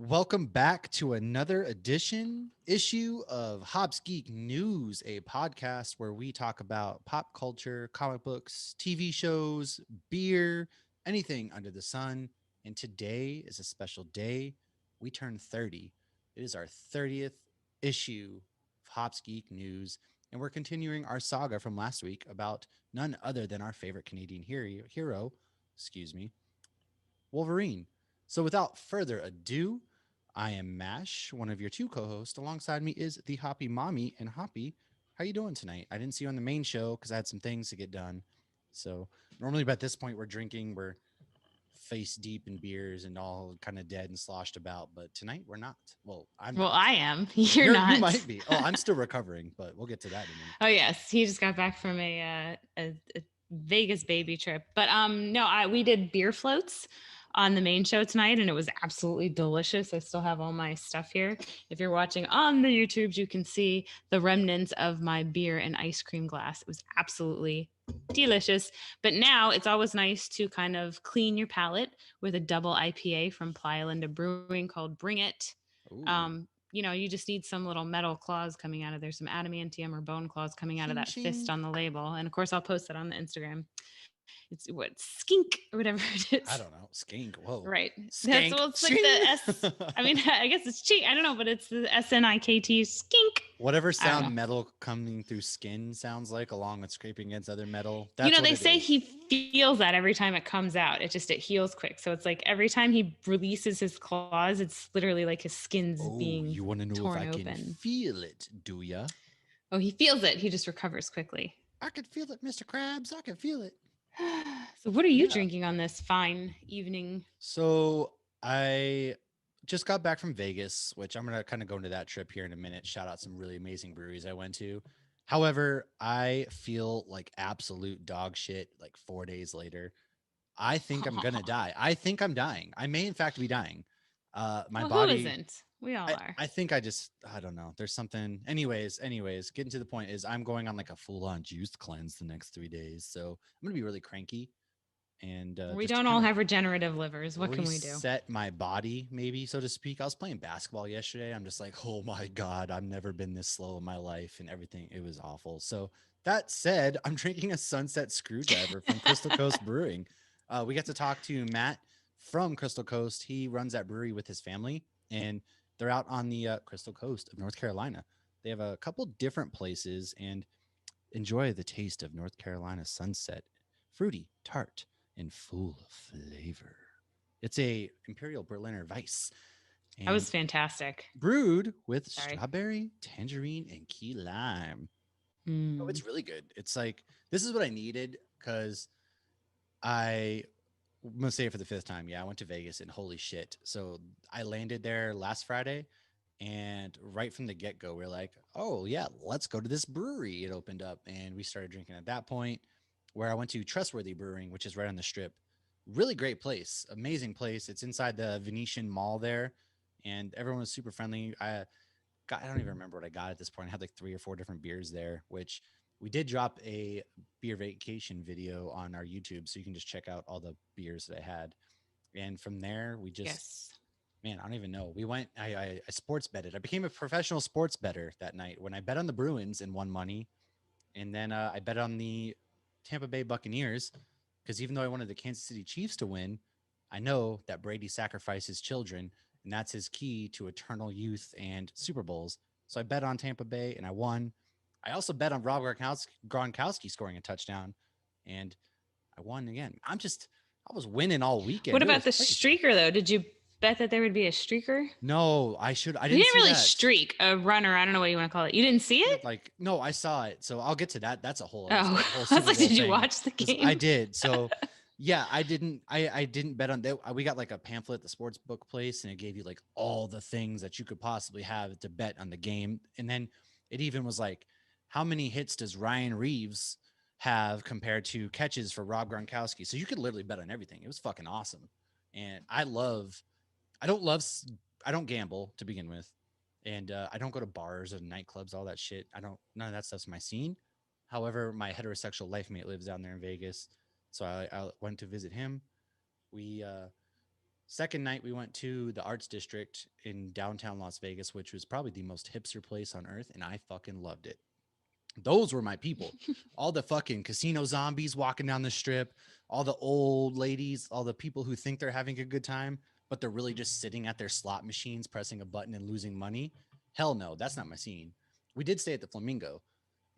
Welcome back to another issue of Hobbs Geek News, a podcast where we talk about pop culture, comic books, TV shows, beer, anything under the sun. And today is a special day. We turn 30. It is our 30th issue of Hobbs Geek News, and we're continuing our saga from last week about none other than our favorite Canadian hero, excuse me, Wolverine. So without further ado, I am Mash, one of your two co-hosts. Alongside me is the Hoppy Mommy. And Hoppy, how you doing tonight? I didn't see you on the main show because I had some things to get done. So normally by this point we're drinking, we're face deep in beers and all kind of dead and sloshed about. But tonight we're not. Well, I'm Well, not. I am. You're You not. might be. Oh, I'm still recovering, but we'll get to that in a minute. Oh yes, he just got back from a Vegas baby trip. But no, we did beer floats on the main show tonight, and it was absolutely delicious. I still have all my stuff here. If you're watching on the YouTubes, you can see the remnants of my beer and ice cream glass. It was absolutely delicious. But now it's always nice to kind of clean your palate with a double IPA from Playa Linda Brewing called Bring It. Ooh. You just need some little metal claws coming out of there, some adamantium or bone claws coming out of Ching that fist ching. on the label. And of course, I'll post it on the Instagram. It's what skink or whatever it I is. don't know. Skink. Whoa. Right. That's Skank. well, it's like Ching. the S. I mean, I guess it's cheat. I don't know, but it's the SNIKT skink. Whatever I don't know. sound metal coming through skin sounds like, along with scraping against other metal, You that's know, what they it say is. he feels that every time it comes out. It heals quick. So it's like every time he releases his claws, it's literally like his skin's Oh, being you want to know if torn I can open. feel it, do ya? Oh, he feels it. He just recovers quickly. I can feel it, Mr. Krabs. I can feel it. So, what are you Yeah. drinking on this fine evening? So I just got back from Vegas, which I'm gonna kind of go into that trip here in a minute. Shout out some really amazing breweries I went to. However, I feel like absolute dog shit like 4 days later. I think I'm gonna die. I think I'm dying. I may in fact be dying. My Well, who body isn't? We all I, are. I think I don't know. There's something. Anyways, getting to the point is I'm going on like a full on juice cleanse the next 3 days. So I'm gonna be really cranky and We just to don't kind all of have regenerative livers. What can we do? reset my body, maybe so to speak. I was playing basketball yesterday. I'm just like, oh my God, I've never been this slow in my life and everything. It was awful. So that said, I'm drinking a sunset screwdriver from Crystal Coast Brewing. We get to talk to Matt from Crystal Coast. He runs that brewery with his family, and they're out on the Crystal Coast of North Carolina. They have a couple different places, and enjoy the taste of North Carolina sunset, fruity, tart, and full of flavor. It's a Imperial Berliner Weiss That was and fantastic. brewed with Sorry. strawberry, tangerine, and key lime. Oh, Mm. it's really good. It's like this is what I needed because I'm gonna say it for the fifth time. Yeah, I went to Vegas and holy shit. So I landed there last Friday, and right from the get go, we're like, oh yeah, let's go to this brewery. It opened up, and we started drinking at that point. Where I went to Trustworthy Brewing, which is right on the strip. Really great place, amazing place. It's inside the Venetian Mall there, and everyone was super friendly. I don't even remember what I got at this point. I had like 3 or 4 different beers there, which we did drop a beer vacation video on our YouTube, so you can just check out all the beers that I had. And from there, we just, Yes. man, I don't even know. We went, I sports betted. I became a professional sports better that night when I bet on the Bruins and won money. And then I bet on the Tampa Bay Buccaneers because even though I wanted the Kansas City Chiefs to win, I know that Brady sacrificed his children, and that's his key to eternal youth and Super Bowls. So I bet on Tampa Bay, and I won. I also bet on Rob Gronkowski scoring a touchdown, and I won again. I was winning all What weekend. It about was the crazy. streaker though? Did you bet that there would be a streaker? No, I You didn't didn't see really that. streak a runner. I don't know what you want to call it. You didn't see it? Like, no, I saw it. So I'll get to that. That's a whole other Oh, story, the whole I was Super like, Bowl did you thing. watch the This I game? did. So yeah, I didn't bet on that. We got like a pamphlet at the sports book place, and it gave you like all the things that you could possibly have to bet on the game. And then it even was like, how many hits does Ryan Reeves have compared to catches for Rob Gronkowski? So you could literally bet on everything. It was fucking awesome. And I don't love I don't gamble to begin with, and I don't go to bars and nightclubs, all that shit. I don't None of that stuff's my scene. However, my heterosexual life mate lives down there in Vegas, so I went to visit him. We Second night, we went to the Arts District in downtown Las Vegas, which was probably the most hipster place on earth, and I fucking loved it. Those were my people. All the fucking casino zombies walking down the strip, all the old ladies, all the people who think they're having a good time, but they're really just sitting at their slot machines, pressing a button and losing money. Hell no, that's not my scene. We did stay at the Flamingo,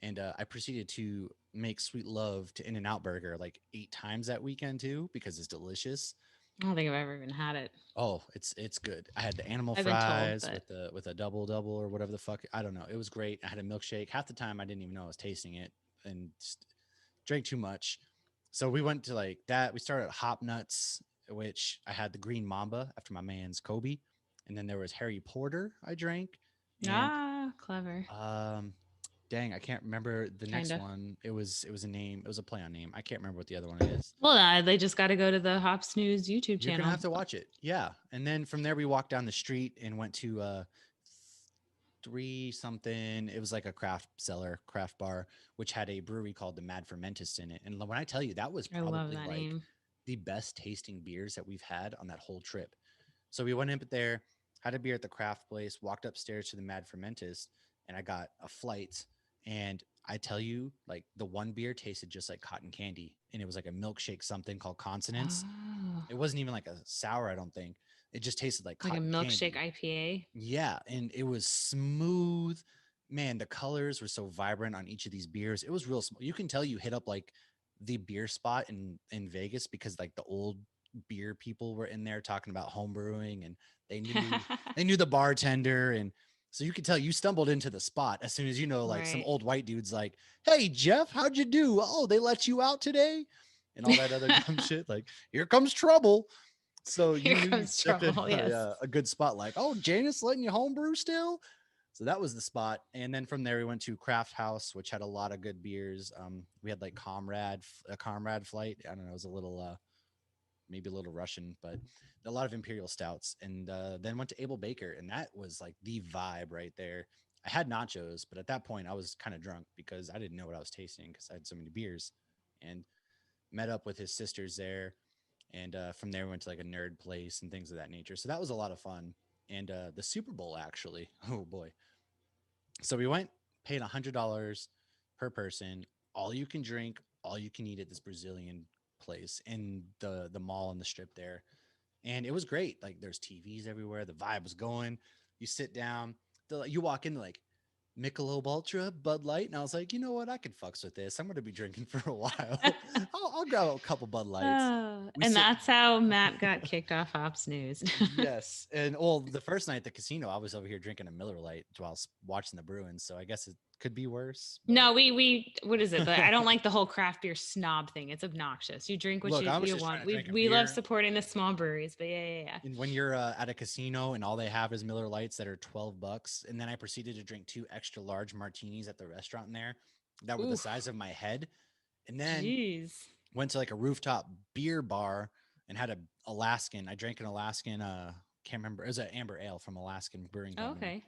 and I proceeded to make sweet love to In and Out Burger like 8 times that weekend too because it's delicious. I don't think I've ever even had it. Oh, it's good. I had the animal I've been told, fries but with a double or whatever the fuck. I don't know. It was great. I had a milkshake. Half the time I didn't even know I was tasting it and just drank too much. So we went to like that. We started at Hop Nuts, which I had the Green Mamba after my man's Kobe, and then there was Harry Porter I drank, and clever. um, dang, I can't remember the next Kinda. one. It was a name. It was a play on name. I can't remember what the other one is. Well, they just got to go to the Hops News YouTube You're gonna channel. have to watch it. Yeah. And then from there we walked down the street and went to three something. It was like a craft bar, which had a brewery called the Mad Fermentus in it. And when I tell you that was I love probably that like name. the best tasting beers that we've had on that whole trip. So we went in there, had a beer at the craft place, walked upstairs to the Mad Fermentus, and I got a flight. And I tell you, like the one beer tasted just like cotton candy, and it was like a milkshake something called Consonance. Oh, It wasn't even like a sour, I don't think. It just tasted like like a cotton milkshake candy. IPA. Yeah, and it was smooth. Man, the colors were so vibrant on each of these beers. It was real small. You can tell you hit up like the beer spot in Vegas because like the old beer people were in there talking about home brewing and they knew they knew the bartender and so you could tell you stumbled into the spot as soon as you know like some Right. old white dudes like, "Hey Jeff, how'd you do? Oh, they let you out today?" and all that other dumb shit like, "Here comes trouble." So Here you knew you comes stepped in trouble. Yes. a good spot, like, oh, Janice letting you homebrew still. So that was the spot. And then from there, we went to Craft House, which had a lot of good beers. We had like a Comrade flight. I don't know, it was a little, maybe a little Russian, but a lot of imperial stouts. And then went to Abel Baker, and that was like the vibe right there. I had nachos, but at that point, I was kind of drunk because I didn't know what I was tasting because I had so many beers. And met up with his sisters there and from there we went to like a nerd place and things of that nature. So that was a lot of fun. And the Super Bowl actually, oh boy. So we went, paid $100 per person, all you can drink, all you can eat at this Brazilian place in the mall and the strip there, and it was great. Like there's TVs everywhere, the vibe was going. You sit down, you walk into like Michelob Ultra, Bud Light, and I was like, you know what, I could fucks with this. I'm going to be drinking for a while. I'll grab a couple Bud Lights. Oh, We and sit that's how Matt got kicked off Hops News. Yes, and well, the first night at the casino, I was over here drinking a Miller Lite while watching the Bruins. So I guess it could be worse. But No, we what is it? I don't like the whole craft beer snob thing. It's obnoxious. You drink what look, I was you just trying want. to We drink a we love beer. supporting the small breweries, but yeah. And when you're at a casino and all they have is Miller Lights that are $12, and then I proceeded to drink 2 extra large martinis at the restaurant in there that were the Oof, size of my head, and then jeez. went to like a rooftop beer bar and had a Alaskan. I drank an Alaskan. Can't remember. It was an amber ale from Alaskan Brewing Oh, Company. okay,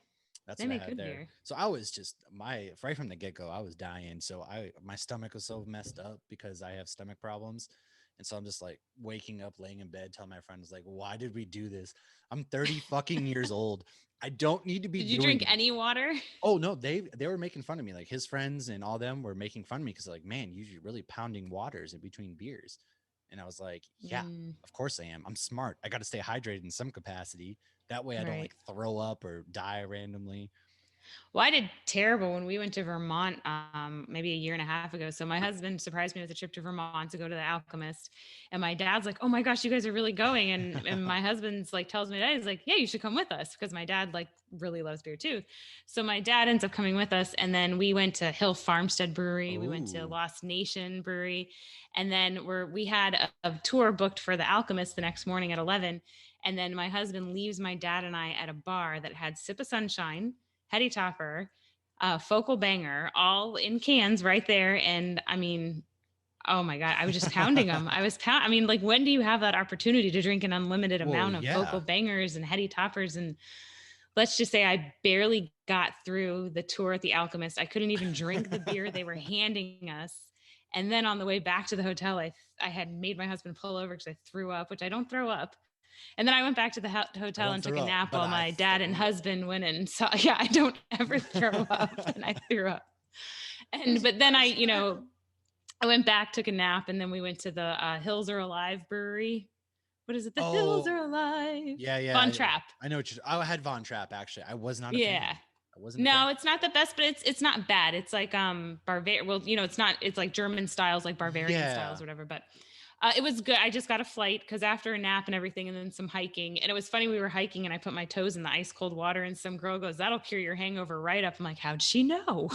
That's they what I make had good there. beer. So I was just my right from the get go. I was dying. So my stomach was so messed up because I have stomach problems, and so I'm just like waking up, laying in bed, telling my friends like, "Why did we do this? I'm 30 fucking years old. I don't need to be Did you doing drink this." any water? Oh no, they were making fun of me. Like his friends and all them were making fun of me because like, man, you're really pounding waters in between beers. And I was like, yeah, Mm, of course I am. I'm smart. I got to stay hydrated in some capacity. That way I don't right. like throw up or die randomly. Well, I did terrible when we went to Vermont maybe a year and a half ago. So my husband surprised me with a trip to Vermont to go to the Alchemist, and my dad's like, "Oh my gosh, you guys are really going!" And my husband's like tells me that he's like, "Yeah, you should come with us," because my dad like really loves beer too. So my dad ends up coming with us, and then we went to Hill Farmstead Brewery, we went to Oh, Lost Nation Brewery, and then we had a tour booked for the Alchemist the next morning at 11, and then my husband leaves my dad and I at a bar that had Sip of Sunshine, Heady Topper, Focal Banger, all in cans right there. And I mean, oh my God, I was just pounding them. I mean, like, when do you have that opportunity to drink an unlimited well, amount of Focal yeah. Bangers and Heady Toppers? And let's just say I barely got through the tour at the Alchemist. I couldn't even drink the beer they were handing us. And then on the way back to the hotel, I had made my husband pull over because I threw up, which I don't throw up. And then I went back to the I hotel don't and took throw a up, nap but while I my dad and threw husband went and saw. Yeah, I don't ever throw up, up. and I threw up. And There's but then medicine in that. I went back, took a nap, and then we went to the Hills Are Alive brewery. What is it? The Hills Are Oh, Alive. yeah, yeah. Von Trapp. I know what you. I had Von Trapp actually. I was not a Yeah. fan. I wasn't a fan. No, it's not the best, but it's not bad. It's like Bavaria. Well, it's not. It's like German styles, like Bavarian styles, Yeah. or whatever. But it was good. I just got a flight because after a nap and everything, and then some hiking. And it was funny. We were hiking, and I put my toes in the ice cold water, and some girl goes, "That'll cure your hangover right up." I'm like, "How'd she know?"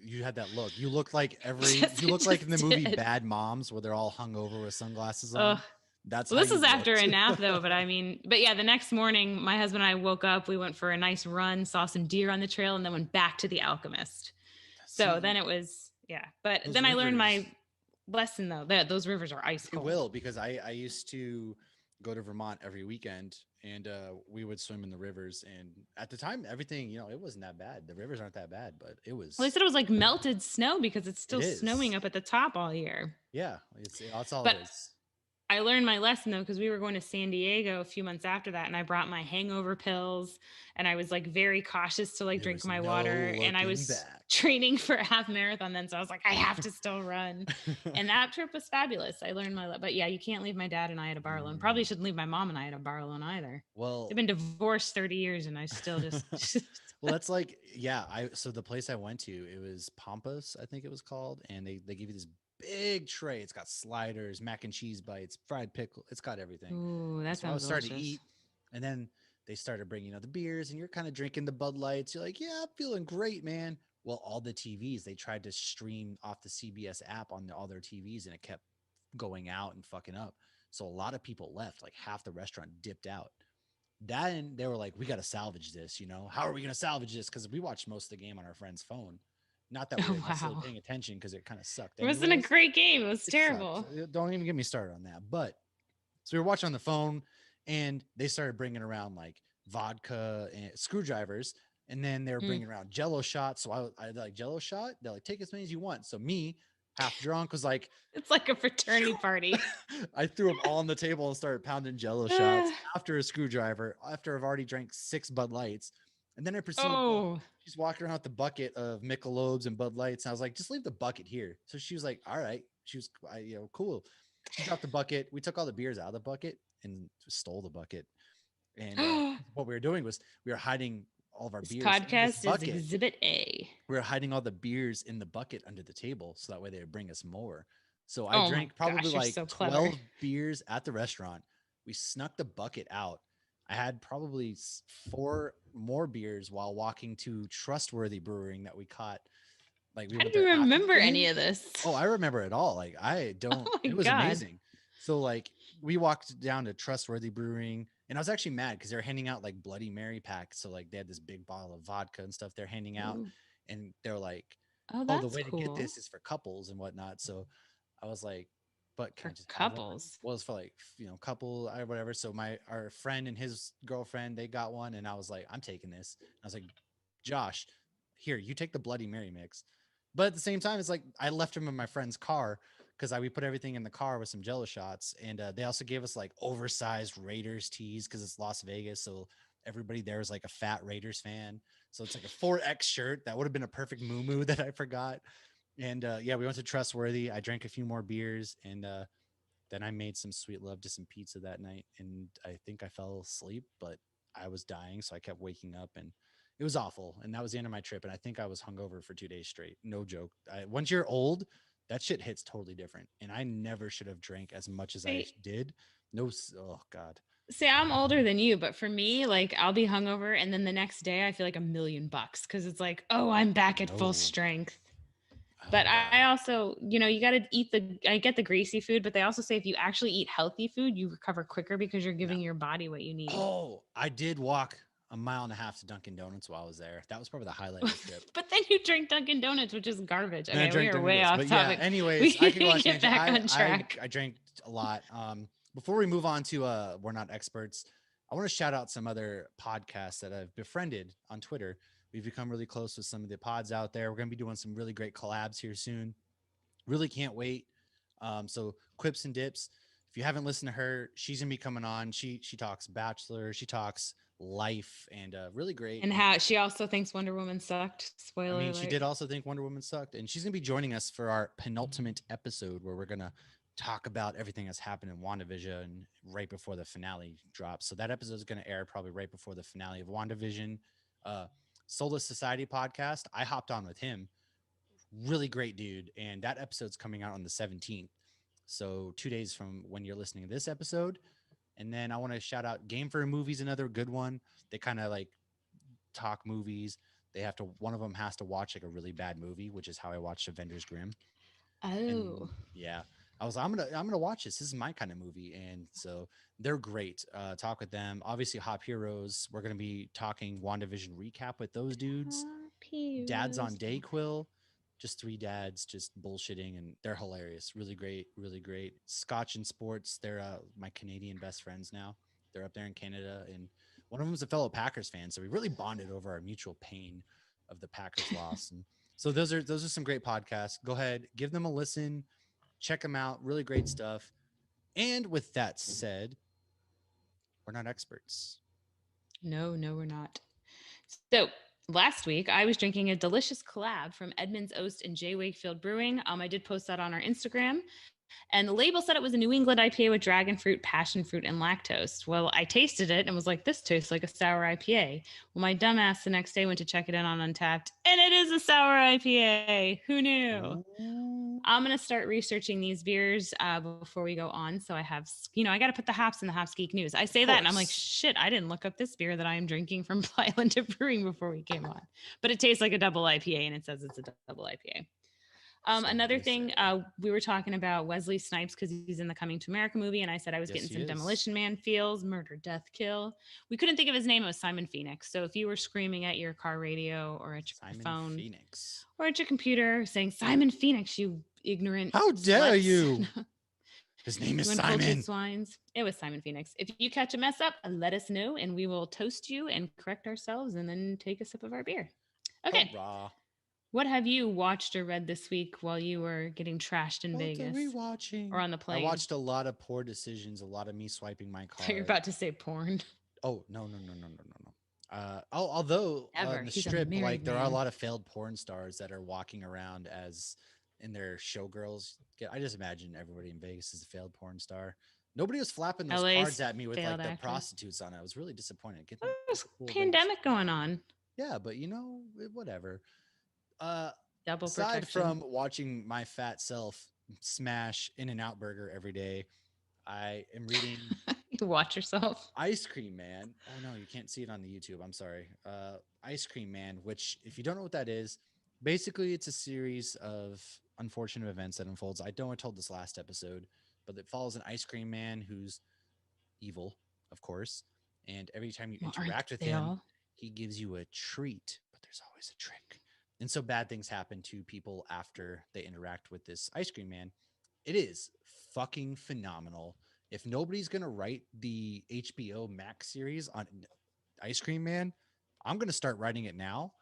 You had that look. You looked like Yes, you it look like in the just movie did. Bad Moms where they're all hung over with sunglasses Ugh. on. That's Well, how this you was after looked. a nap though, but I mean, but yeah, the next morning, my husband and I woke up, we went for a nice run, saw some deer on the trail, and then went back to the Alchemist. So then See, it was, yeah. But those then I learned rivers. my lesson though, that those rivers are ice You cold. will because I used to go to Vermont every weekend and we would swim in the rivers and at the time everything, it wasn't that bad. The rivers aren't that bad, but Well, they said it was like melted snow because it's it still snowing is. up at the top all year. Yeah, that's all it But is. I learned my lesson though because we were going to San Diego a few months after that, and I brought my hangover pills, and I was like very cautious to like There drink was my no water, and I looking was back. training for a half marathon then, so I was like, I have to still run, and that trip was fabulous. I learned but yeah, you can't leave my dad and I at a bar alone. Probably Mm, shouldn't leave my mom and I at a bar alone either. They've well, been divorced 30 years, and I still just well, that's like yeah. I so the place I went to, it was Pampas, I think it was called, and they give you this big tray. It's got sliders, mac and cheese bites, fried pickle. It's got everything. ooh, And that so I sounds was starting to delicious. eat, and then they started bringing the beers, and you're kind of drinking the Bud Lights. You're like, yeah, I'm feeling great, man. Well, all the TVs they tried to stream off the CBS app on all their TVs, and it kept going out and fucking up. So a lot of people left. Like half the restaurant dipped out. Then they were like, we got to salvage this. How are we going to salvage this? Because we watched most of the game on our friend's phone. Not that we Oh were necessarily wow, paying attention because it kind of sucked it wasn't a anyways. great game. It was It sucked. terrible. Don't even get me started on that. But so we were watching on the phone and they started bringing around like vodka and screwdrivers. And then they were Mm. bringing around jello shots. So I like jello shot. They're like, take as many as you want. So me, half drunk, was like, It's like a fraternity party. I threw them all on the table and started pounding jello shots after a screwdriver, after I've already drank 6 Bud Lights. And then I proceeded to, Oh, she's walking around with the bucket of Michelobes and Bud Lights. And I was like, just leave the bucket here. So she was like, all right. She was, cool. She dropped the bucket. We took all the beers out of the bucket and stole the bucket. And what we were doing was we were hiding all of our this beers in this podcast is bucket. Exhibit A. We were hiding all the beers in the bucket under the table so that way they would bring us more. So I Oh my drank probably gosh, you're like so clever. 12 beers at the restaurant. We snuck the bucket out. I had probably 4 more beers while walking to Trustworthy Brewing that we caught. Like we How went do you there after the remember any game. of this? Oh, I remember it all. Like I don't, Oh my it was god. amazing. So like we walked down to Trustworthy Brewing and I was actually mad because they were handing out like Bloody Mary packs. So like they had this big bottle of vodka and stuff they're handing out. Ooh. And they're like, Oh, oh, the that's way to get cool. this is for couples and whatnot. So I was like, but can I For just have one? couples. Well, it's for like, couple or whatever. So our friend and his girlfriend, they got one. And I was like, I'm taking this. And I was like, Josh, here, you take the Bloody Mary mix. But at the same time, it's like I left him in my friend's car because we put everything in the car with some Jello shots, and they also gave us like oversized Raiders tees because it's Las Vegas, so everybody there is like a fat Raiders fan. So it's like a 4X shirt that would have been a perfect moo that I forgot. And yeah, we went to Trustworthy. I drank a few more beers, and then I made some sweet love to some pizza that night, and I think I fell asleep, but I was dying, so I kept waking up, and it was awful. And that was the end of my trip. And I think I was hungover for 2 days straight. No joke. Once you're old, that shit hits totally different. And I never should have drank as much as I See, did. No, oh God, I'm older than you, but for me, like I'll be hungover and then the next day I feel like $1,000,000 because it's like, oh, I'm back at full no, strength. But oh I God, also, you got to eat I get the greasy food, but they also say if you actually eat healthy food, you recover quicker because you're no. giving your body what you need. Oh, I did walk a mile and a half to Dunkin' Donuts while I was there. That was probably the highlight of the trip. But then you drink Dunkin' Donuts, which is garbage. And I Okay, we drank are Dunkin' way Donuts. off But yeah, topic. We anyways, I could go need on to a get tangent. back on track. I drank a lot. Before we move on to we're not experts, I want to shout out some other podcasts that I've befriended on Twitter. We've become really close with some of the pods out there. We're gonna be doing some really great collabs here soon. Really can't wait. So Quips and Dips. if you haven't listened to her, she's gonna be coming on. She talks Bachelor, she talks life, and really great. And And how she also thinks Wonder Woman sucked. I Spoiler mean, she alert. did also think Wonder Woman sucked, and she's gonna be joining us for our penultimate episode where we're gonna talk about everything that's happened in WandaVision right before the finale drops. So that episode is gonna air probably right before the finale of WandaVision. Uh, Soulless Society podcast. I hopped on with him. Really great dude, and that episode's coming out on the 17th. So 2 days from when you're listening to this episode. And then I want to shout out Game for Movies, another good one. They kind of like talk movies. They have to, one of them has to watch like a really bad movie, which is how I watched Avengers Grimm. Oh. And yeah, I was I'm gonna watch this. This is my kind of movie, and so they're great. Talk with them. Obviously, Hop Heroes. We're gonna be talking WandaVision recap with those dudes. Dads on Heroes. Dayquil, just three dads just bullshitting, and they're hilarious. Really great, really great. Scotch and Sports. They're my Canadian best friends now. They're up there in Canada, and one of them is a fellow Packers fan, so we really bonded over our mutual pain of the Packers loss. And so those are some great podcasts. Go ahead, give them a listen, check them out. Really great stuff. And with that said, we're not experts. No, no, we're not. So last week I was drinking a delicious collab from Edmonds Oast and J. Wakefield Brewing. I did post that on our Instagram. And the label said it was a New England IPA with dragon fruit, passion fruit, and lactose. Well, I tasted it and was like, this tastes like a sour IPA. Well, my dumbass the next day went to check it in on Untapped, and it is a sour IPA. Who knew? Ooh. I'm going to start researching these beers before we go on. So I have, I got to put the hops in the Hops Geek News. I Of say that and I'm like, course. shit, I didn't look up this beer that I am drinking from Plyland Brewing before we came on. But it tastes like a double IPA and it says it's a double IPA. So Another they thing, say. we were talking about Wesley Snipes because he's in the Coming to America movie, and I said I was Yes, getting he some is. Demolition Man feels, murder, death, kill. We couldn't think of his name. It was Simon Phoenix. So if you were screaming at your car radio or at your Simon phone Phoenix. or at your computer saying Simon Phoenix, you ignorant How dare sluts, you? His name is you uncultured Simon. swines. It was Simon Phoenix. If you catch a mess up, let us know, and we will toast you and correct ourselves, and then take a sip of our beer. Okay. Hurrah. What have you watched or read this week while you were getting trashed in What are we Vegas or watching? on the I plane? watched a lot of poor decisions, a lot of me swiping my So you're card. about to say porn. Oh, no, no, no, no, no, no, no. Although on Ever. the He's a strip, married like there are a man. lot of failed porn stars that are walking around as in their showgirls. I just imagine everybody in Vegas is a failed porn star. Nobody was flapping those cards LA's at me with failed like the actress. prostitutes on it. I was really disappointed. Get There's the cool Vegas. pandemic going on. Yeah, but whatever. Uh, Double Aside protection. from watching my fat self smash In and Out Burger every day, I am reading You watch yourself. Ice Cream Man. Oh no, you can't see it on the YouTube. I'm sorry. Ice Cream Man, which if you don't know what that is, basically it's a series of unfortunate events that unfolds. I know I told this last episode, but it follows an ice cream man who's evil, of course. And every time you Well, aren't interact with they him, all? he gives you a treat, but there's always a trick. And so bad things happen to people after they interact with this ice cream man. It is fucking phenomenal. If nobody's going to write the HBO Max series on Ice Cream Man, I'm going to start writing it now.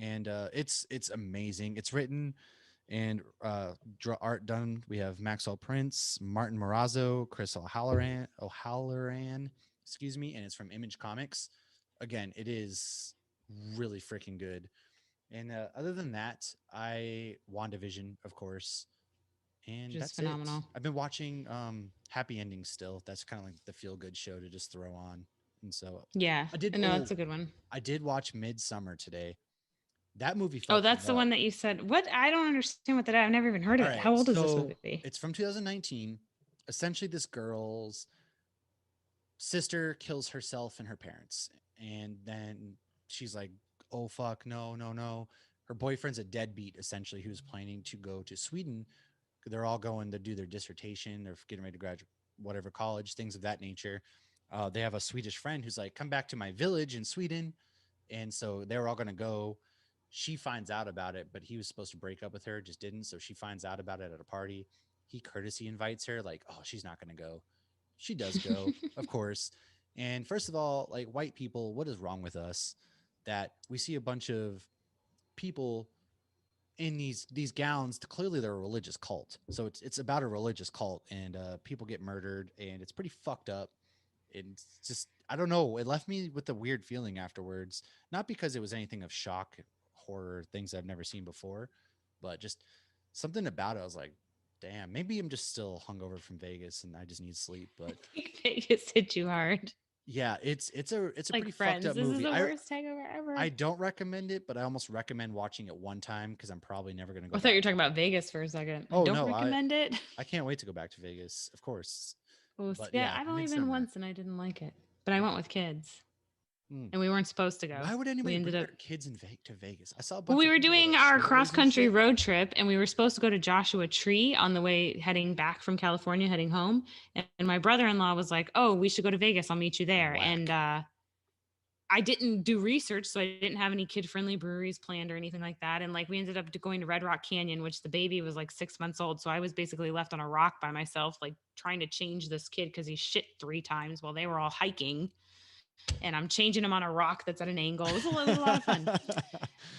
And it's amazing. It's written and art done. We have Maxwell Prince, Martin Morazzo, Chris O'Halloran, excuse me, and it's from Image Comics. Again, it is really freaking good. And other than that, I WandaVision, of course, and Which is that's it. phenomenal. I've been watching Happy Endings still. That's kind of like the feel good show to just throw on. And so Yeah. I did. No, Oh, it's a good one. I did watch Midsummer today. That movie Oh, fucked me that's the up. one that you said. What? I don't understand what that. I've never even heard All of it. right, How old is this so movie? it's from 2019. Essentially, this girl's sister kills herself and her parents, and then she's like, "Oh fuck, no, no, no." Her boyfriend's a deadbeat, essentially, who's planning to go to Sweden. They're all going to do their dissertation. They're getting ready to graduate, whatever college, things of that nature. They have a Swedish friend who's like, "Come back to my village in Sweden," and so they're all going to go. She finds out about it, but he was supposed to break up with her, just didn't. So she finds out about it at a party. He courtesy invites her, like, "Oh, she's not going to go." She does go, of course. And first of all, like white people, what is wrong with us that we see a bunch of people in these gowns. Clearly, they're a religious cult. So it's about a religious cult, and people get murdered, and it's pretty fucked up. And it's just I don't know. It left me with a weird feeling afterwards. Not because it was anything of shock, horror, things I've never seen before, but just something about it. I was like, damn, maybe I'm just still hungover from Vegas and I just need sleep. But Vegas hit you hard. yeah, it's a Like pretty fucked Friends. up This is movie. the I worst hangover ever. I don't recommend it, but I almost recommend watching it one time because I'm probably never gonna I go thought you were back to talking it. about Vegas for a second. I Oh don't no, recommend it. I can't wait to go back to Vegas, of course. Oh, But yeah, yeah, I've only been Midsummer. once and I didn't like it. But I went with kids Mm. and we weren't supposed to go. Why would We anybody ended bring up their kids to Vegas? I saw a well, bunch we of were people with doing like our strollers cross and country shit. road trip and we were supposed to go to Joshua Tree on the way heading back from California, heading home. And my brother in law was like, "Oh, we should go to Vegas. I'll meet you there." And Whack. I didn't do research, so I didn't have any kid friendly breweries planned or anything like that. And like we ended up going to Red Rock Canyon, which the baby was like 6 months old. So I was basically left on a rock by myself, like trying to change this kid because he shit 3 times while they were all hiking. And I'm changing him on a rock that's at an angle. It was a lot of fun.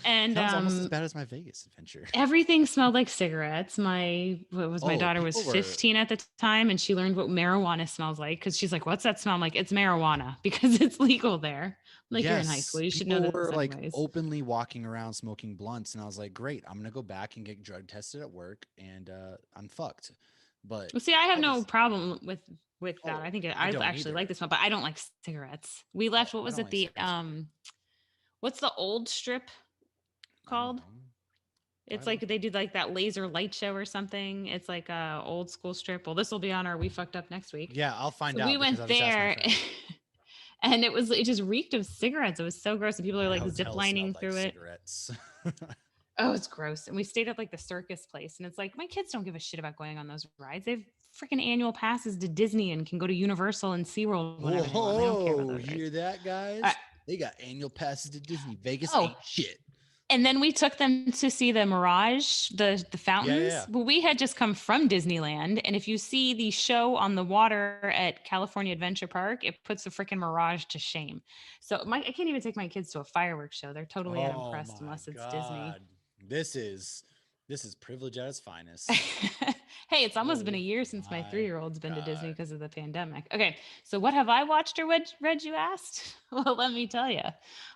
And Sounds almost as bad as my Vegas adventure. everything smelled like cigarettes. My Oh, daughter was people were 15 at the time and she learned what marijuana smells like because she's like, "What's that smell?" I'm like, "It's marijuana because it's legal there." I'm like, "You're in high school. yes, You should know people this were like anyways." openly walking around smoking blunts, and I was like, great, I'm gonna go back and get drug tested at work, and I'm fucked. But Well, see, I have I no just problem with that. I oh, think I I don't actually like either. this one, but I don't like cigarettes. We Oh, left. What I was don't it? like The cigarettes either. what's the old strip I don't called? know. I It's don't like they do like that laser light show or something. It's like a old school strip. Well, this will be on our We Fucked Up next week. Yeah, I'll find So we out because went I'll just ask my there friend. and it just reeked of cigarettes. It was so gross. And people are My like zip hotel lining smelled like through it. cigarettes. Oh, it's gross. And we stayed at like the circus place. And it's like, my kids don't give a shit about going on those rides. They've freaking annual passes to Disney and can go to Universal and SeaWorld whenever they want. They don't care about Whoa, those rides. hear that, Uh, guys? They got annual passes to Disney. Vegas oh, ain't shit. and then we took them to see the Mirage, the Yeah, yeah, fountains. yeah. Well, we had just come from Disneyland, and if you see the show on the water at California Adventure Park, it puts the freaking Mirage to shame. So I can't even take my kids to a fireworks show; they're totally Oh unimpressed my unless it's Disney. god. This is this is privilege at its finest. Hey, it's almost been a Oh year since my my 3-year-old's been to Disney god. because of the pandemic. Okay, so what have I watched or read, you asked? Well, let me tell you.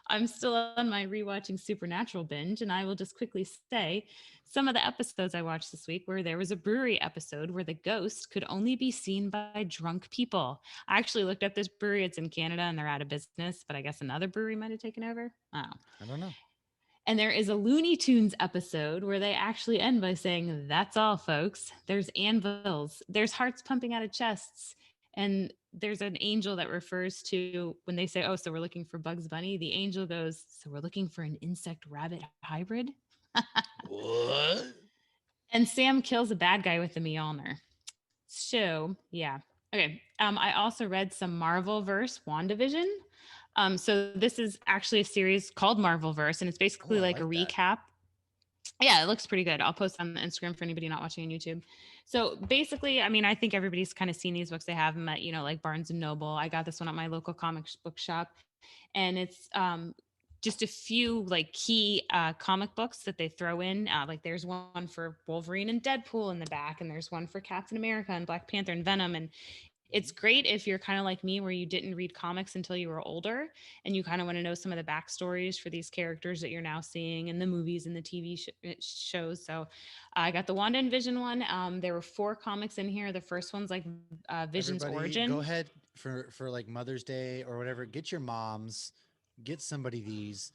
I'm still on my rewatching Supernatural binge, and I will just quickly say some of the episodes I watched this week where there was a brewery episode where the ghost could only be seen by drunk people. I actually looked up this brewery. It's in Canada and they're out of business, but I guess another brewery might have taken over. Oh. I don't know. And there is a Looney Tunes episode where they actually end by saying, "That's all, folks. There's anvils, there's hearts pumping out of chests." And there's an angel that refers to when they say, "Oh, so we're looking for Bugs Bunny." The angel goes, "So we're looking for an insect rabbit hybrid." What? And Sam kills a bad guy with the Mjolnir. So, yeah. Okay. I also read some Marvel verse WandaVision. So this is actually a series called Marvel Verse, and it's Oh, basically I like a like that. recap. Yeah, it looks pretty good. I'll post on the Instagram for anybody not watching on YouTube. So basically, I mean, I think everybody's kind of seen these books. They have them at, like Barnes and Noble. I got this one at my local comic book shop, and it's just a few like key comic books that they throw in. Like there's one for Wolverine and Deadpool in the back, and there's one for Captain America and Black Panther and Venom. And it's great if you're kind of like me, where you didn't read comics until you were older and you kind of want to know some of the backstories for these characters that you're now seeing in the movies and the TV shows. So I got the Wanda and Vision one. There were 4 comics in here. The first one's like Vision's Everybody, go origin. ahead for like Mother's Day or whatever. Get your moms, get somebody these.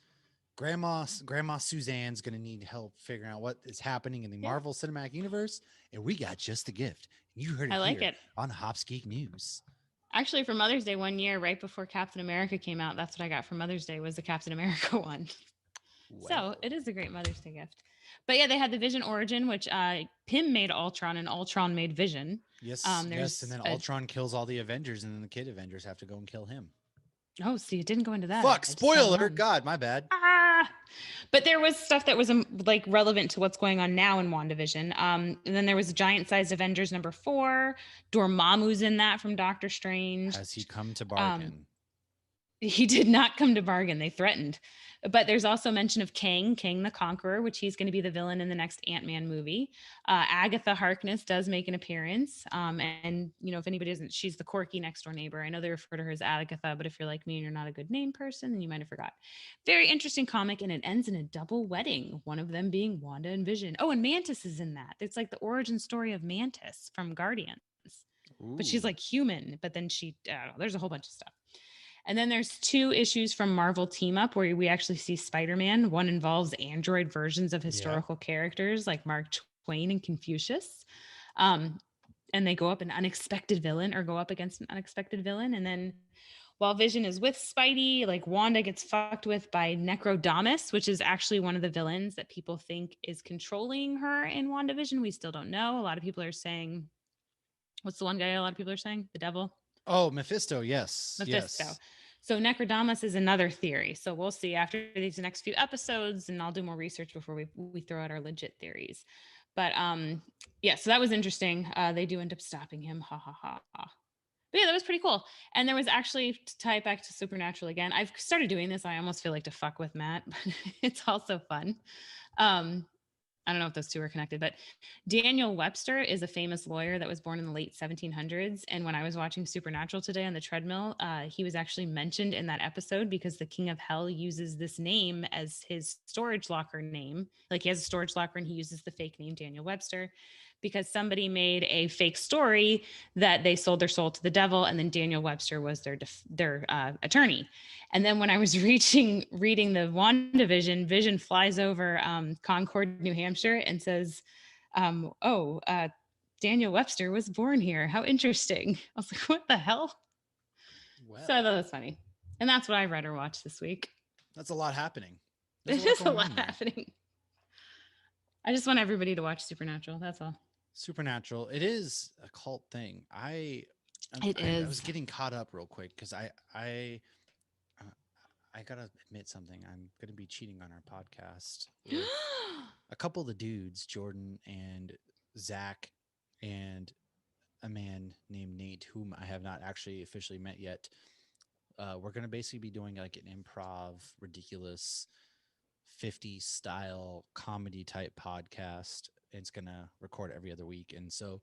Grandma Suzanne's gonna need help figuring out what is happening in the Yeah, Marvel Cinematic Universe, and we got just the gift. You heard it I like here it. on Hops Geek News. Actually, for Mother's Day one year, right before Captain America came out, that's what I got for Mother's Day was the Captain America one. So Well, it is a great Mother's Day gift. But yeah, they had the Vision origin, which Pym made Ultron and Ultron made Vision. yes, yes, and There's then a Ultron kills all the Avengers, and then the kid Avengers have to go and kill him. oh, see, it didn't go into that. Fuck! I just saw Spoiler! one. God, my bad. Ah! But there was stuff that was like relevant to what's going on now in WandaVision. And then there was Giant Sized Avengers #4. Dormammu's in that from Doctor Strange. Has he come to Um, bargain? He did not come to bargain. They threatened. But there's also mention of Kang the Conqueror, which he's going to be the villain in the next Ant-Man movie. Agatha Harkness does make an appearance. And, if anybody doesn't, she's the quirky next door neighbor. I know they refer to her as Agatha, but if you're like me and you're not a good name person, then you might have forgot. Very interesting comic, and it ends in a double wedding, one of them being Wanda and Vision. Oh, and Mantis is in that. It's like the origin story of Mantis from Guardians. But she's like Ooh. human, but then there's a whole bunch of stuff. And then there's 2 issues from Marvel Team Up where we actually see Spider-Man. One involves android versions of Yeah. historical characters like Mark Twain and Confucius. Um, and they go up an unexpected villain or go up against an unexpected villain. And then while Vision is with Spidey, like Wanda gets fucked with by Necrodamus, which is actually one of the villains that people think is controlling her in WandaVision. We still don't know. A lot of people are saying, what's the one guy a lot of people are saying? The devil? Oh, Mephisto. Yes. Mephisto. Yes. So Necrodamus is another theory. So we'll see after these next few episodes, and I'll do more research before we throw out our legit theories. But yeah, so that was interesting. They do end up stopping him. Ha ha ha. But yeah, that was pretty cool. And there was actually, to tie it back to Supernatural again, I've started doing this. I almost feel like to fuck with Matt, but it's also fun. I don't know if those two are connected, but Daniel Webster is a famous lawyer that was born in the late 1700s. And when I was watching Supernatural today on the treadmill, he was actually mentioned in that episode because the King of Hell uses this name as his storage locker name. Like he has a storage locker and he uses the fake name Daniel Webster because somebody made a fake story that they sold their soul to the devil, and then Daniel Webster was their attorney. And then when I was reading the WandaVision, Vision flies over Concord, New Hampshire, and says, Daniel Webster was born here. How interesting. I was like, what the hell? So I thought Well, that was funny. And that's what I read or watched this week. that's a lot happening. There's a There's lot just a going lot on there. happening. I just want everybody to watch Supernatural. That's all. Supernatural. It is a cult thing. It I was is. getting caught up real quick because uh, I gotta admit something. I'm gonna be cheating on our podcast with a couple of the dudes, Jordan and Zach, and a man named Nate, whom I have not actually officially met yet. We're gonna basically be doing like an improv, ridiculous 50 style comedy type podcast. It's gonna record every other week, and so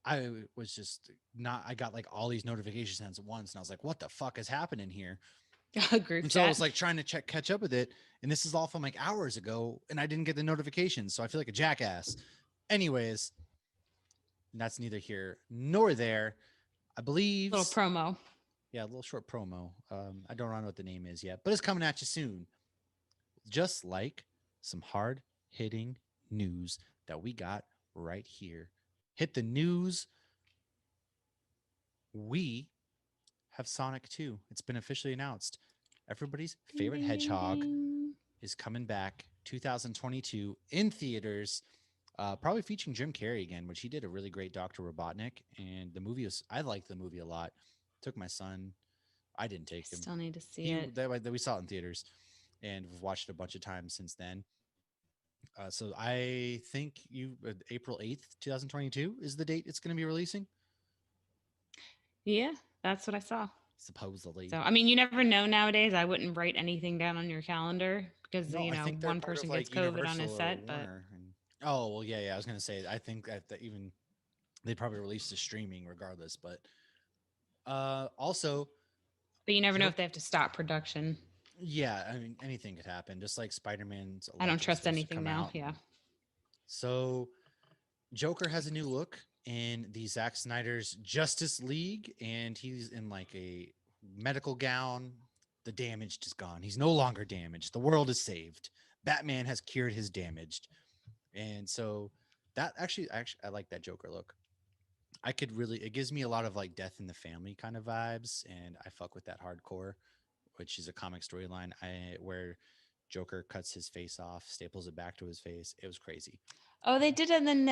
I was just not. I got like all these notifications at once, and I was like, "What the fuck is happening here?" A group And so I chat. was like trying to catch up with it, and this is all from like hours ago, and I didn't get the notifications, so I feel like a jackass. Anyways, that's neither here nor there. I believe, Little promo. yeah, a little short promo. I don't know what the name is yet, but it's coming at you soon. Just like some hard hitting news that we got right here. Hit the news. We have Sonic 2. It's been officially announced. Everybody's Ding, favorite ding, ding, hedgehog ding. is coming back 2022 in theaters, probably featuring Jim Carrey again, which he did a really great Dr. Robotnik. And the movie was, I liked the movie a lot. Took my son. I didn't I take him. still need to see it. We saw it in theaters and we've watched it a bunch of times since then. So I think April 8th, 2022 is the date it's going to be releasing. Yeah, that's what I saw. Supposedly. So, I mean, you never know nowadays. I wouldn't write anything down on your calendar because, No, I think they're one part of person gets like COVID on Universal his or set. But Warner. And oh well, yeah. I was gonna say I think that even they probably released the streaming regardless. But also, you never know if joke. they have to stop production. Yeah, I mean anything could happen. Just like Spider Man's I don't allegedly trust supposed to anything come now. out. Yeah. So Joker has a new look in the Zack Snyder's Justice League, and he's in like a medical gown. The damage is gone. He's no longer damaged. The world is saved. Batman has cured his damage. And so that actually I like that Joker look. I could really it gives me a lot of like death in the family kind of vibes, and I fuck with that hardcore, which is a comic storyline I where Joker cuts his face off, staples it back to his face. It was crazy. Oh, they did it in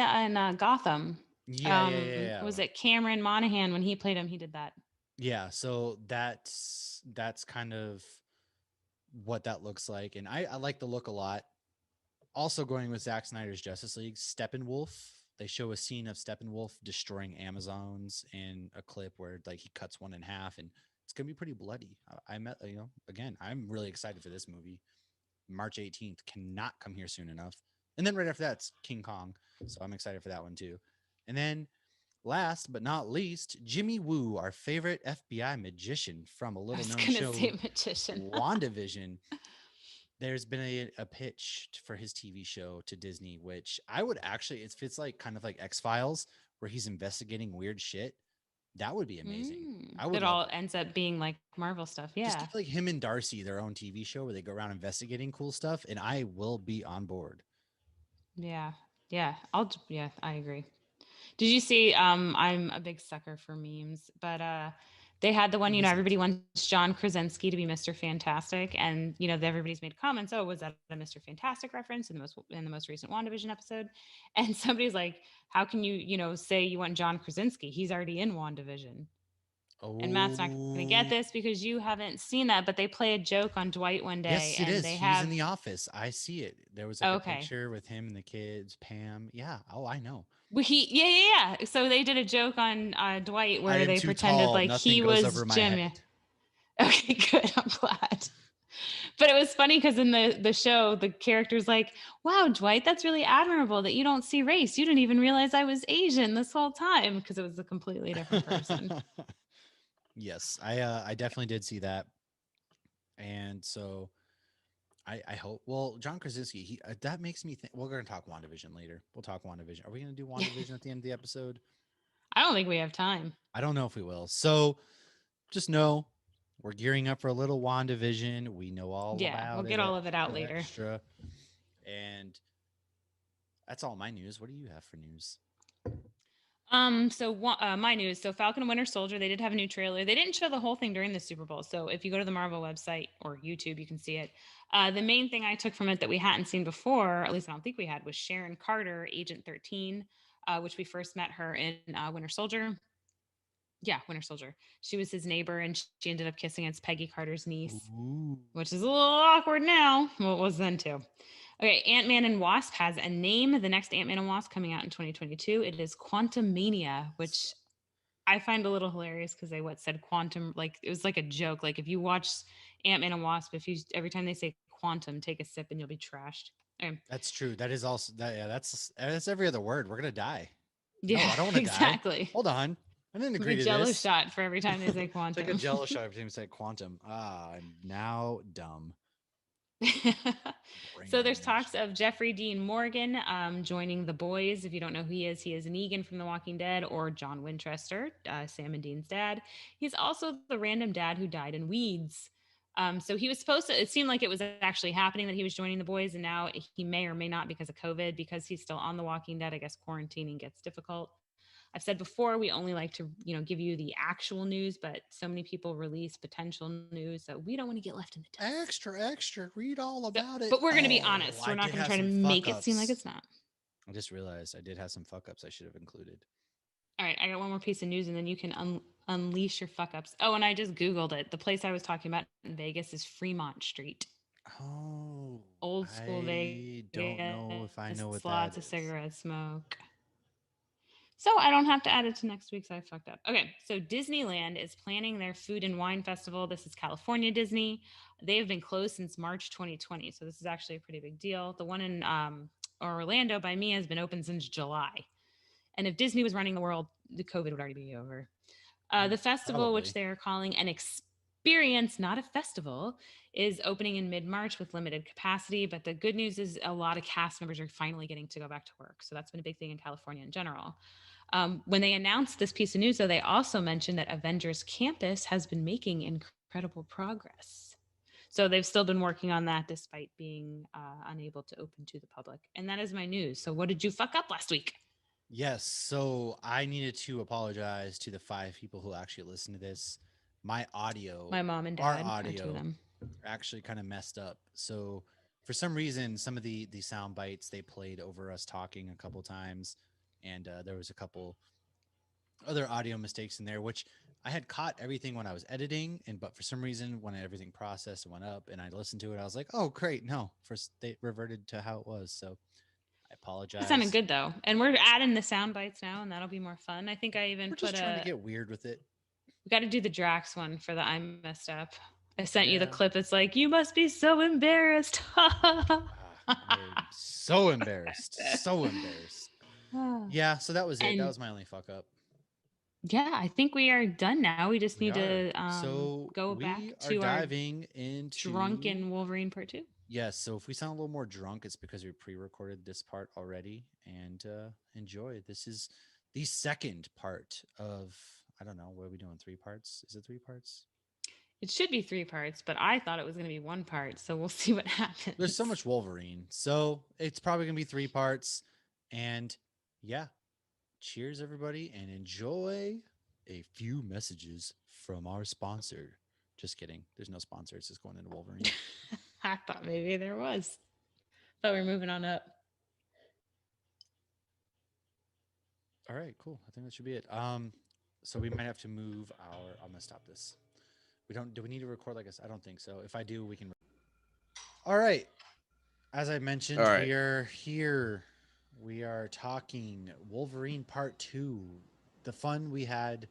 Gotham. Yeah, yeah, yeah, Was yeah. it Cameron Monaghan when he played him? He did that. Yeah, so that's kind of what that looks like, and I like the look a lot. Also going with Zack Snyder's Justice League, Steppenwolf. They show a scene of Steppenwolf destroying Amazons in a clip where like he cuts one in half and it's gonna be pretty bloody. I met, again, I'm really excited for this movie. March 18th cannot come here soon enough. And then right after that's King Kong. So I'm excited for that one too. And then last but not least, Jimmy Woo, our favorite FBI magician from a I little was known gonna show, say magician. WandaVision. There's been a pitch for his TV show to Disney, which I would actually, it fits like kind of like X Files, where he's investigating weird shit. That would be amazing. I would It love all it. ends up being like Marvel stuff. Just Yeah. give like him and Darcy their own TV show where they go around investigating cool stuff, and I will be on board. Yeah. Yeah. Yeah, I agree. Did you see I'm a big sucker for memes, but they had the one, Who isn't? everybody wants John Krasinski to be Mr. Fantastic, and everybody's made comments, oh, was that a Mr. Fantastic reference in the most recent WandaVision episode? And somebody's like, how can you, say you want John Krasinski? He's already in WandaVision. And Matt's not going to get Oh, this because you haven't seen that, but they play a joke on Dwight one day, yes, it and is. they He's have in the office. I see it. There was like a okay. picture with him and the kids, Pam. Yeah. Oh, I know. Well, yeah. So they did a joke on Dwight I where am they too pretended tall. like Nothing he goes was over my Jim. Yeah. head. Okay, good. I'm glad. But it was funny because in the show, the character's like, "Wow, Dwight, that's really admirable that you don't see race. You didn't even realize I was Asian this whole time because it was a completely different person." Yes, I definitely did see that, and so I hope. Well, John Krasinski, he that makes me think. We're gonna talk WandaVision later. We'll talk WandaVision. Are we gonna do WandaVision at the end of the episode? I don't think we have time. I don't know if we will. So just know we're gearing up for a little WandaVision. We know all Yeah, we'll about get it, all of it out extra, later. extra. And that's all my news. What do you have for news? My news. So Falcon and Winter Soldier, they did have a new trailer. They didn't show the whole thing during the Super Bowl. So if you go to the Marvel website or YouTube, you can see it. The main thing I took from it that we hadn't seen before, at least I don't think we had, was Sharon Carter, Agent 13, which we first met her in Winter Soldier. Yeah, Winter Soldier. She was his neighbor, and she ended up kissing against Peggy Carter's niece, Ooh. which is a little awkward now. Well, it was then too. Okay, Ant-Man and Wasp has a name. The next Ant-Man and Wasp coming out in 2022. It is Quantum Mania, which I find a little hilarious because they said quantum, like it was like a joke. Like if you watch Ant-Man and Wasp, if you every time they say quantum, take a sip and you'll be trashed. Okay. That's true. That is also that. Yeah, that's every other word. We're gonna die. No, Yeah, I don't want to die. exactly. Hold on. I didn't Like a agree to jello this. shot for every time they say Take a quantum. jello shot every time you say quantum. Ah, I'm now dumb. So there's Brainwashed. talks of Jeffrey Dean Morgan joining the boys. If you don't know who he is Negan from The Walking Dead, or John Winchester, Sam and Dean's dad. He's also the random dad who died in Weeds. So he was supposed to, it seemed like it was actually happening that he was joining the boys, and now he may or may not because of COVID, because he's still on The Walking Dead. I guess quarantining gets difficult. I've said before, we only like to, give you the actual news, but so many people release potential news, so we don't want to get left in the dust. Extra, extra. Read all So, about it. but we're going to be Oh, honest. I We're not did going to have try to some fuck make it seem like ups. it's not. I just realized I did have some fuck ups I should have included. All right, I got one more piece of news, and then you can unleash your fuck ups. Oh, and I just Googled it. The place I was talking about in Vegas is Fremont Street. Oh, Old school I don't know if I Vegas, know what that lots of is. cigarette smoke. So I don't have to add it to next week's I fucked up. Okay, so Disneyland is planning their food and wine festival. This is California Disney. They have been closed since March 2020, so this is actually a pretty big deal. The one in Orlando by me has been open since July. And if Disney was running the world, the COVID would already be over. The festival, which Probably. they are calling an experience, not a festival, is opening in mid March with limited capacity. But the good news is a lot of cast members are finally getting to go back to work. So that's been a big thing in California in general. When they announced this piece of news, though, they also mentioned that Avengers Campus has been making incredible progress. So they've still been working on that despite being unable to open to the public. And that is my news. So what did you fuck up last week? Yes. So I needed to apologize to the 5 people who actually listened to this. My audio, My mom and our dad are two of audio, them. actually kind of messed up. So for some reason, some of the sound bites they played over us talking a couple times, and there was a couple other audio mistakes in there, which I had caught everything when I was editing, and but for some reason, when everything processed and went up, and I listened to it, I was like, "Oh, great! No, first they reverted to how it was." So I That sounded apologize. good though, and we're adding the sound bites now, and that'll be more fun. I think I even We're put just trying to a get weird with it. We got to do the Drax one for the I'm messed up. I sent you the Yeah. clip. It's like, you must be so embarrassed. I'm so embarrassed. So embarrassed. Yeah, so that was it. That And was my only fuck up. yeah, I think we are done now. We just We need are. to So go we back are to our diving into. drunken Wolverine part 2. Yes, so if we sound a little more drunk, it's because we pre-recorded this part already. And enjoy. This is the second part of, I don't know, what are we doing? 3 parts? Is it 3 parts? It should be 3 parts, but I thought it was going to be 1 part. So we'll see what There's so happens. much Wolverine. So it's probably gonna be 3 parts. And yeah, cheers everybody and enjoy a few messages from our sponsor. Just kidding. There's no sponsor. It's just going into Wolverine. I thought maybe there was. But we're moving on up. All right, cool. I think that should be it. So we might have to move our. I'm gonna stop this. We don't. Do we need to record like this? I don't think so. If I do, we can. All right. As I All mentioned, right. we are here. We are talking Wolverine Part 2. The fun we had,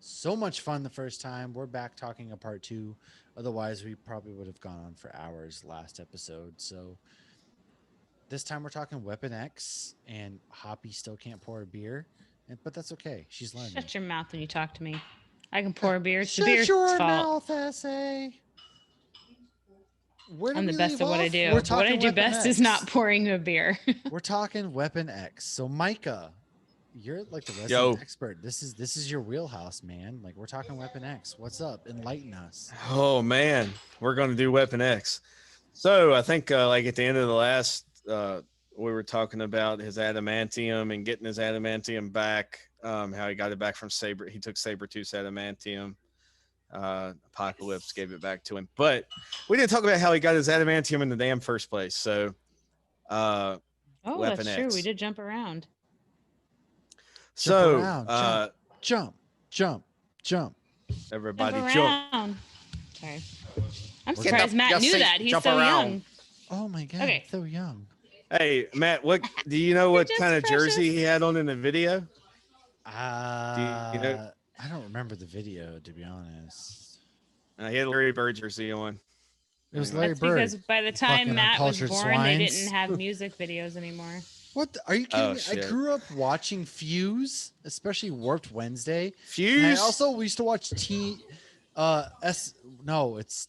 so much fun the first time. We're back talking a Part 2. Otherwise, we probably would have gone on for hours last episode. So this time we're talking Weapon X, and Hoppy still can't pour a beer, but that's okay. She's learning. Shut your mouth when you talk to me. I can pour a beer. It's the Shut beer's your fault. mouth, SA. Where did I'm the we best leave at what I off? do. We're But what I talking do Weapon best X. is not pouring you a beer. We're talking Weapon X. So Micah, you're like the resident Yo. expert. This is your wheelhouse, man. Like we're talking Weapon X. What's up? Enlighten us. Oh man, we're gonna do Weapon X. So I think like at the end of the last, we were talking about his adamantium and getting his adamantium back. How he got it back from Saber. He took Sabretooth's adamantium. Apocalypse gave it back to him, but we didn't talk about how he got his adamantium in the damn first place. So, Oh, Weapon that's true. X. We did jump around. Jump So, around, jump. everybody Jump jump. around. Sorry. I'm We're surprised gonna- Matt your knew seat, that. He's jump so around. young. Oh my god, Okay. so young. Hey, Matt, what do you know? What just kind of precious. jersey he had on in the video? I don't remember the video, to be honest. He had a Larry Bird jersey on. It was Anyway. Larry That's Bird. because by the You time fucking Matt was uncultured born, they swines. didn't have music videos anymore. What? Are you kidding Oh, me? shit. I grew up watching Fuse, especially Warped Wednesday. And I Fuse. also we used to watch it's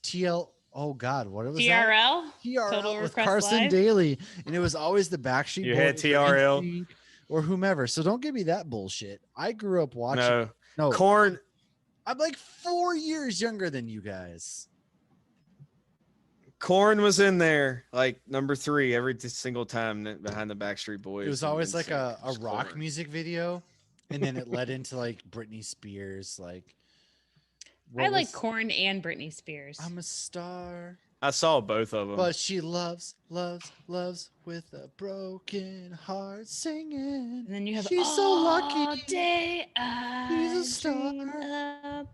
TL. Oh God, what was that? TRL? TRL Total with Request Carson Live? Daly, and it was always the Backstreet You Boys had TRL. or NSYNC or whomever. So don't give me that bullshit. I grew up watching. No. No, Corn. I'm like 4 years younger than you guys. Corn was in there, like number 3 every single time behind the Backstreet Boys. It was and always like NSYNC. a Just rock Korn. music video, and then it led into like Britney Spears. Like, I what like was- Korn and Britney Spears. I'm a star. I saw both of them. But she loves with a broken heart singing. And then you have She's so all lucky. day I She's a star. dream about.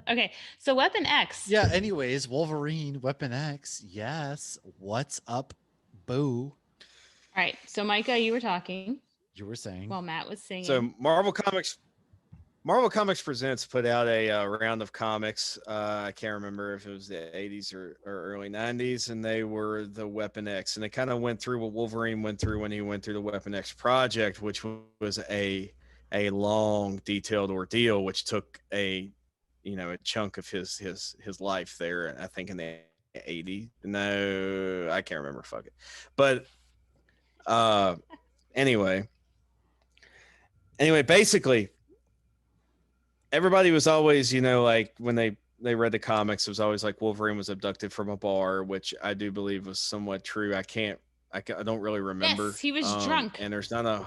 Okay, so Weapon X. Yeah, anyways, Wolverine, Weapon X. Yes. What's up, boo? All right, so Micah, you were talking You were saying. while Matt was singing. So Marvel Comics Presents put out a round of comics. I can't remember if it was the 80s or early 90s, and they were the Weapon X. And they kind of went through what Wolverine went through when he went through the Weapon X project, which was a long, detailed ordeal, which took a chunk of his life there. I think in the 80s. No, I can't remember. Fuck it. But anyway, basically, everybody was always, like when they read the comics, it was always like Wolverine was abducted from a bar, which I do believe was somewhat true. I don't really remember. Yes, he was drunk. And there's not a.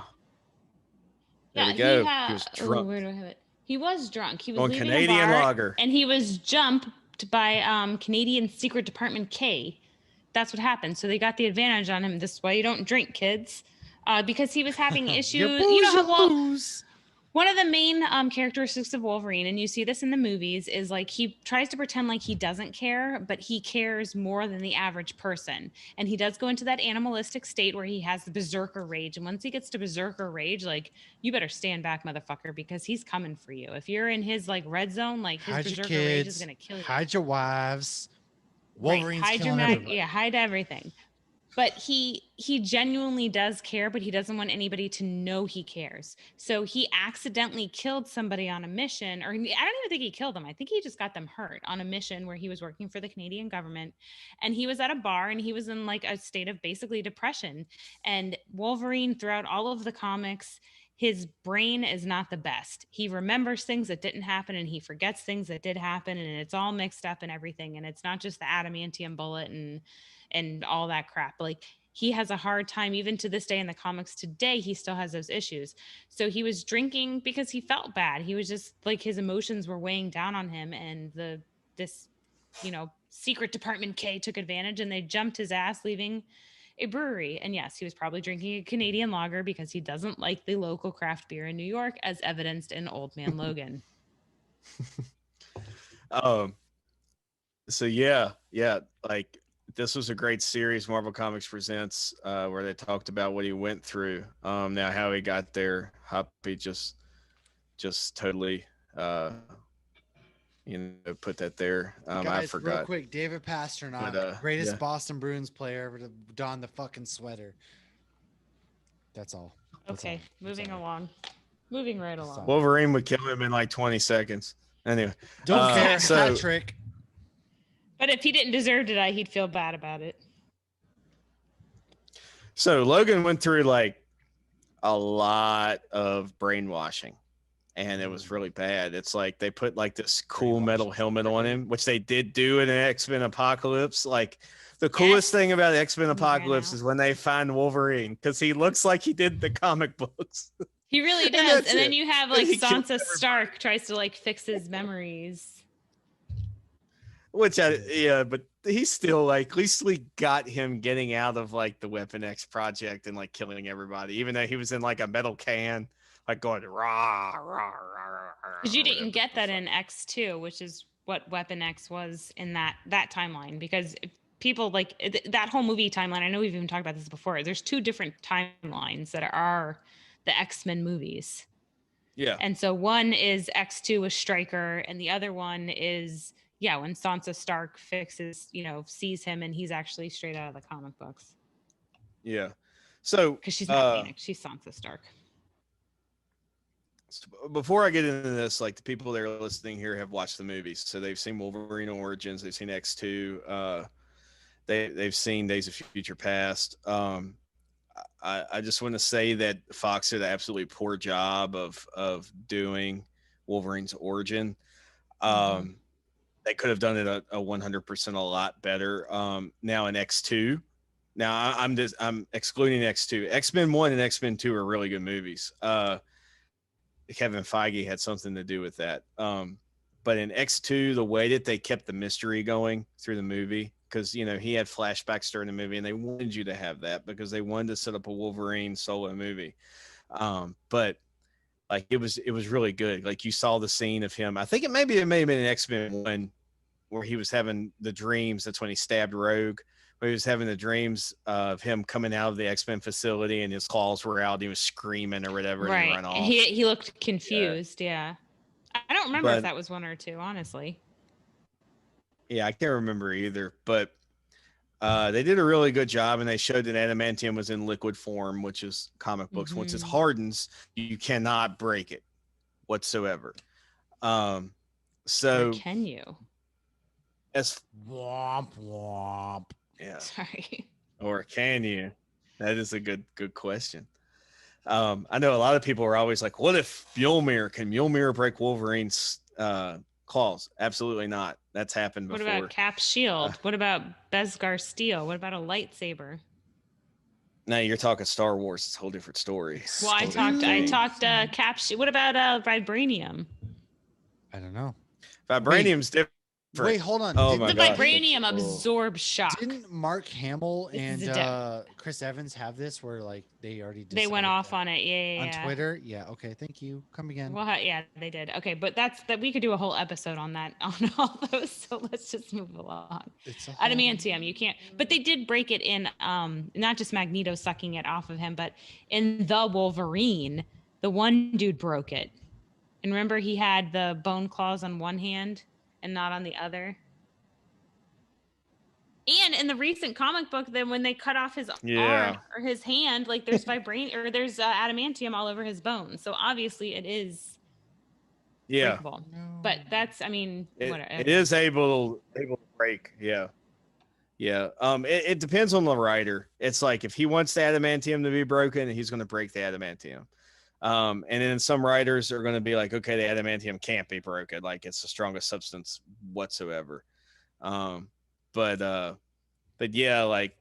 There Yeah, we go. He was drunk where do I have it? He was drunk. He was on leaving Canadian a bar, lager. and he was jumped by Canadian Secret Department K. That's what happened. So they got the advantage on him. This is why you don't drink, kids, because he was having issues. You booze, You know how you well, lose. One of the main characteristics of Wolverine, and you see this in the movies, is like he tries to pretend like he doesn't care, but he cares more than the average person. And he does go into that animalistic state where he has the berserker rage. And once he gets to berserker rage, like, you better stand back, motherfucker, because he's coming for you. If you're in his like red zone, like his Hide your berserker rage is kids, gonna kill you. hide your wives. Right, Wolverine's hide your killing everybody. yeah, hide everything. But he genuinely does care, but he doesn't want anybody to know he cares. So he accidentally killed somebody on a mission, or I don't even think he killed them. I think he just got them hurt on a mission where he was working for the Canadian government, and he was at a bar and he was in like a state of basically depression. And Wolverine, throughout all of the comics, his brain is not the best. He remembers things that didn't happen and he forgets things that did happen, and it's all mixed up and everything. And it's not just the adamantium bullet and all that crap. Like, he has a hard time, even to this day in the comics today, he still has those issues. So he was drinking because he felt bad. He was just like, his emotions were weighing down on him, and this secret department K took advantage and they jumped his ass, leaving a brewery. And yes, he was probably drinking a Canadian lager because he doesn't like the local craft beer in New York, as evidenced in Old Man Logan. So yeah, like, this was a great series, Marvel Comics Presents, where they talked about what he went through. Now how he got there, Hoppy just totally, put that there. Guys, I forgot. real quick, David Pasternak, But, greatest yeah. Boston Bruins player ever to don the fucking sweater. That's all. Okay, moving along. Moving right along. Wolverine would kill him in like 20 seconds. Anyway, Don't care. so- Hat trick. But if he didn't deserve to die, he'd feel bad about it. So Logan went through like a lot of brainwashing, and it was really bad. It's like they put like this cool metal helmet on him, which they did do in an X-Men Apocalypse. Like, the coolest thing about X-Men Apocalypse is when they find Wolverine, because he looks like he did the comic books. He really And does. that's And then it. you have And like he killed Sansa Stark tries to like fix his memories. Which but he's still like, at least we got him getting out of like the Weapon X project and like killing everybody, even though he was in like a metal can, like going rah rah rah. Because you didn't get that in X2, which is what Weapon X was in that timeline. Because people like that whole movie timeline. I know we've even talked about this before. There's two different timelines that are the X-Men movies. Yeah. And so one is X2 with Stryker, and the other one is when Sansa Stark fixes, sees him, and he's actually straight out of the comic books. Yeah. So because she's not Phoenix, she's Sansa Stark. Before I get into this, like, the people that are listening here have watched the movies, so they've seen Wolverine Origins, they've seen X2, they've seen Days of Future Past. I just want to say that Fox did an absolutely poor job of doing Wolverine's origin. They could have done it a 100% a lot better. Now in X2, now I'm excluding X2. X-Men 1 and X-Men 2 are really good movies. Kevin Feige had something to do with that. But in X2, the way that they kept the mystery going through the movie, because he had flashbacks during the movie, and they wanted you to have that because they wanted to set up a Wolverine solo movie. But like, it was really good. Like, you saw the scene of him. I think it may have been in X-Men 1 where he was having the dreams. That's when he stabbed Rogue. Where he was having the dreams of him coming out of the X-Men facility and his claws were out. And he was screaming or whatever. Right. And he ran off. He looked confused. Yeah. I don't remember if that was 1 or 2, honestly. Yeah, I can't remember either. But they did a really good job, and they showed that adamantium was in liquid form, which is comic books. Once it hardens, you cannot break it whatsoever. So or can you? As womp womp. Yeah. Sorry. Or can you? That is a good question. I know a lot of people are always like, what if can Mjolnir break Wolverine's claws? Absolutely not. That's happened before. What about Cap's shield? What about Beskar steel? What about a lightsaber? No, you're talking Star Wars. It's a whole different story. Well, I talked Cap. What about vibranium? I don't know. Vibranium's different. Wait, hold on. Oh The my gosh. vibranium Oh. absorbs shock. Didn't Mark Hamill This is and a Chris Evans have this where like they already They went decided off that? on it. Yeah, On yeah. Twitter? Yeah. Okay. Thank you. Come again. Well, yeah, they did. Okay, but that's that. We could do a whole episode on that, on all those. So let's just move along. It's a whole... Adamantium, you can't. But they did break it in. Not just Magneto sucking it off of him, but in the Wolverine, the one dude broke it. And remember, he had the bone claws on one hand and not on the other. And in the recent comic book, then when they cut off his arm or his hand, like there's there's adamantium all over his bones. So obviously it is breakable. No. But that's, I mean, whatever. It is able to break. Yeah. Yeah. It depends on the writer. It's like if he wants the adamantium to be broken, he's going to break the adamantium. And then some writers are going to be like, okay, the adamantium can't be broken. Like it's the strongest substance whatsoever. But yeah, like,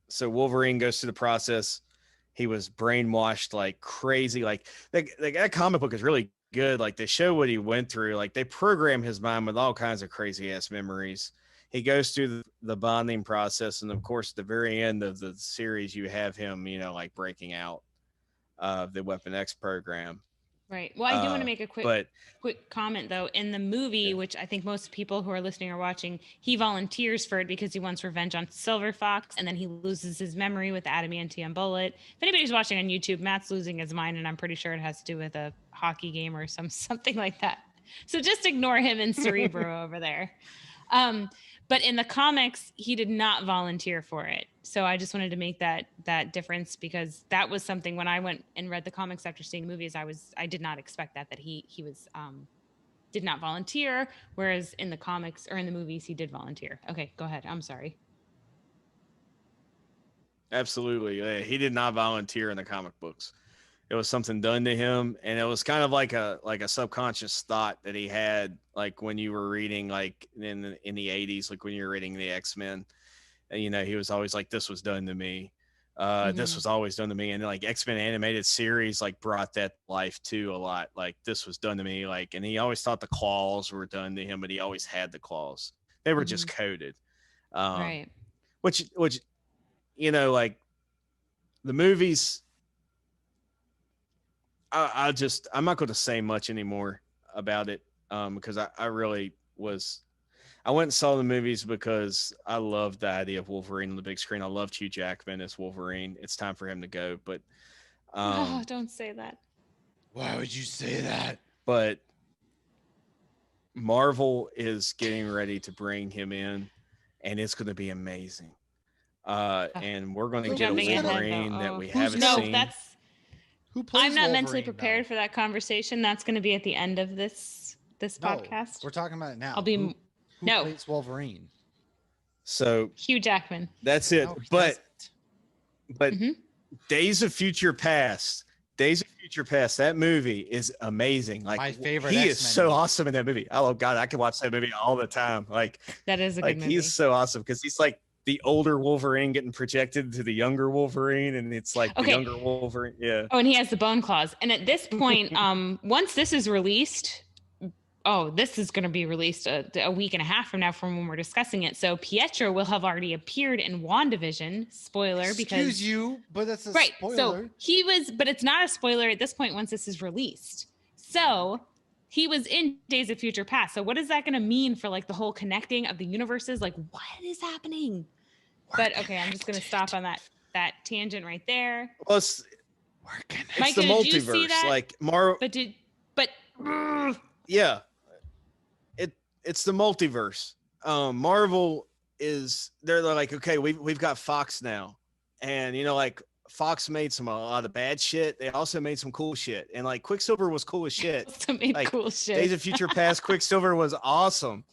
so Wolverine goes through the process. He was brainwashed like crazy. Like that comic book is really good. Like they show what he went through. Like they program his mind with all kinds of crazy ass memories. He goes through the bonding process. And of course, at the very end of the series, you have him, you know, like breaking out of the Weapon X program. Right. Well, I do want to make a quick comment though. In the movie, which I think most people who are listening or watching, he volunteers for it because he wants revenge on Silver Fox, and then he loses his memory with the adamantium bullet. If anybody's watching on YouTube, Matt's losing his mind, and I'm pretty sure it has to do with a hockey game or something like that. So just ignore him and Cerebro over there. But in the comics, he did not volunteer for it. So I just wanted to make that difference, because that was something when I went and read the comics after seeing the movies, I did not expect that he was did not volunteer, whereas in the comics or in the movies he did volunteer. Okay, go ahead. I'm sorry. Absolutely. Yeah, he did not volunteer in the comic books. It was something done to him, and it was kind of like a subconscious thought that he had, like when you were reading, like in the 80s, like when you were reading the X-Men, and, you know, he was always like, this was done to me. This was always done to me. And like X-Men animated series, like brought that life too a lot. Like this was done to me. Like, and he always thought the claws were done to him, but he always had the claws. They were just coded. Right. Which, you know, like the movies, I'm not going to say much anymore about it, because I really was. I went and saw the movies because I loved the idea of Wolverine on the big screen. I loved Hugh Jackman as Wolverine. It's time for him to go, but oh, don't say that. Why would you say that? But Marvel is getting ready to bring him in, and it's going to be amazing. And we're going to get a Wolverine that we haven't seen. Who plays I'm not Wolverine, mentally prepared for that conversation. That's going to be at the end of this podcast. We're talking about it now. I'll be who plays Wolverine? So Hugh Jackman. That's it. No, but Days of Future Past. That movie is amazing. Like my favorite. He X-Men is so awesome in that movie. Oh God, I can watch that movie all the time. Like that is a good movie. He's so awesome because he's like the older Wolverine getting projected to the younger Wolverine, and it's like the younger Wolverine. Yeah. Oh, and he has the bone claws. And at this point, once this is released, this is going to be released a week and a half from now from when we're discussing it. So Pietro will have already appeared in WandaVision. Spoiler, because excuse you, but that's a spoiler. So he was, but it's not a spoiler at this point once this is released. So he was in Days of Future Past. So what is that going to mean for like the whole connecting of the universes? Like what is happening? But okay, I'm just going to stop on that tangent right there. Well, it's Mike, the multiverse. Did you see that? Like Marvel. Yeah. It's the multiverse. Marvel they're like, okay, we've got Fox now. And you know, like Fox made a lot of bad shit. They also made some cool shit. And like Quicksilver was cool as shit. Cool shit. Days of Future Past, Quicksilver was awesome.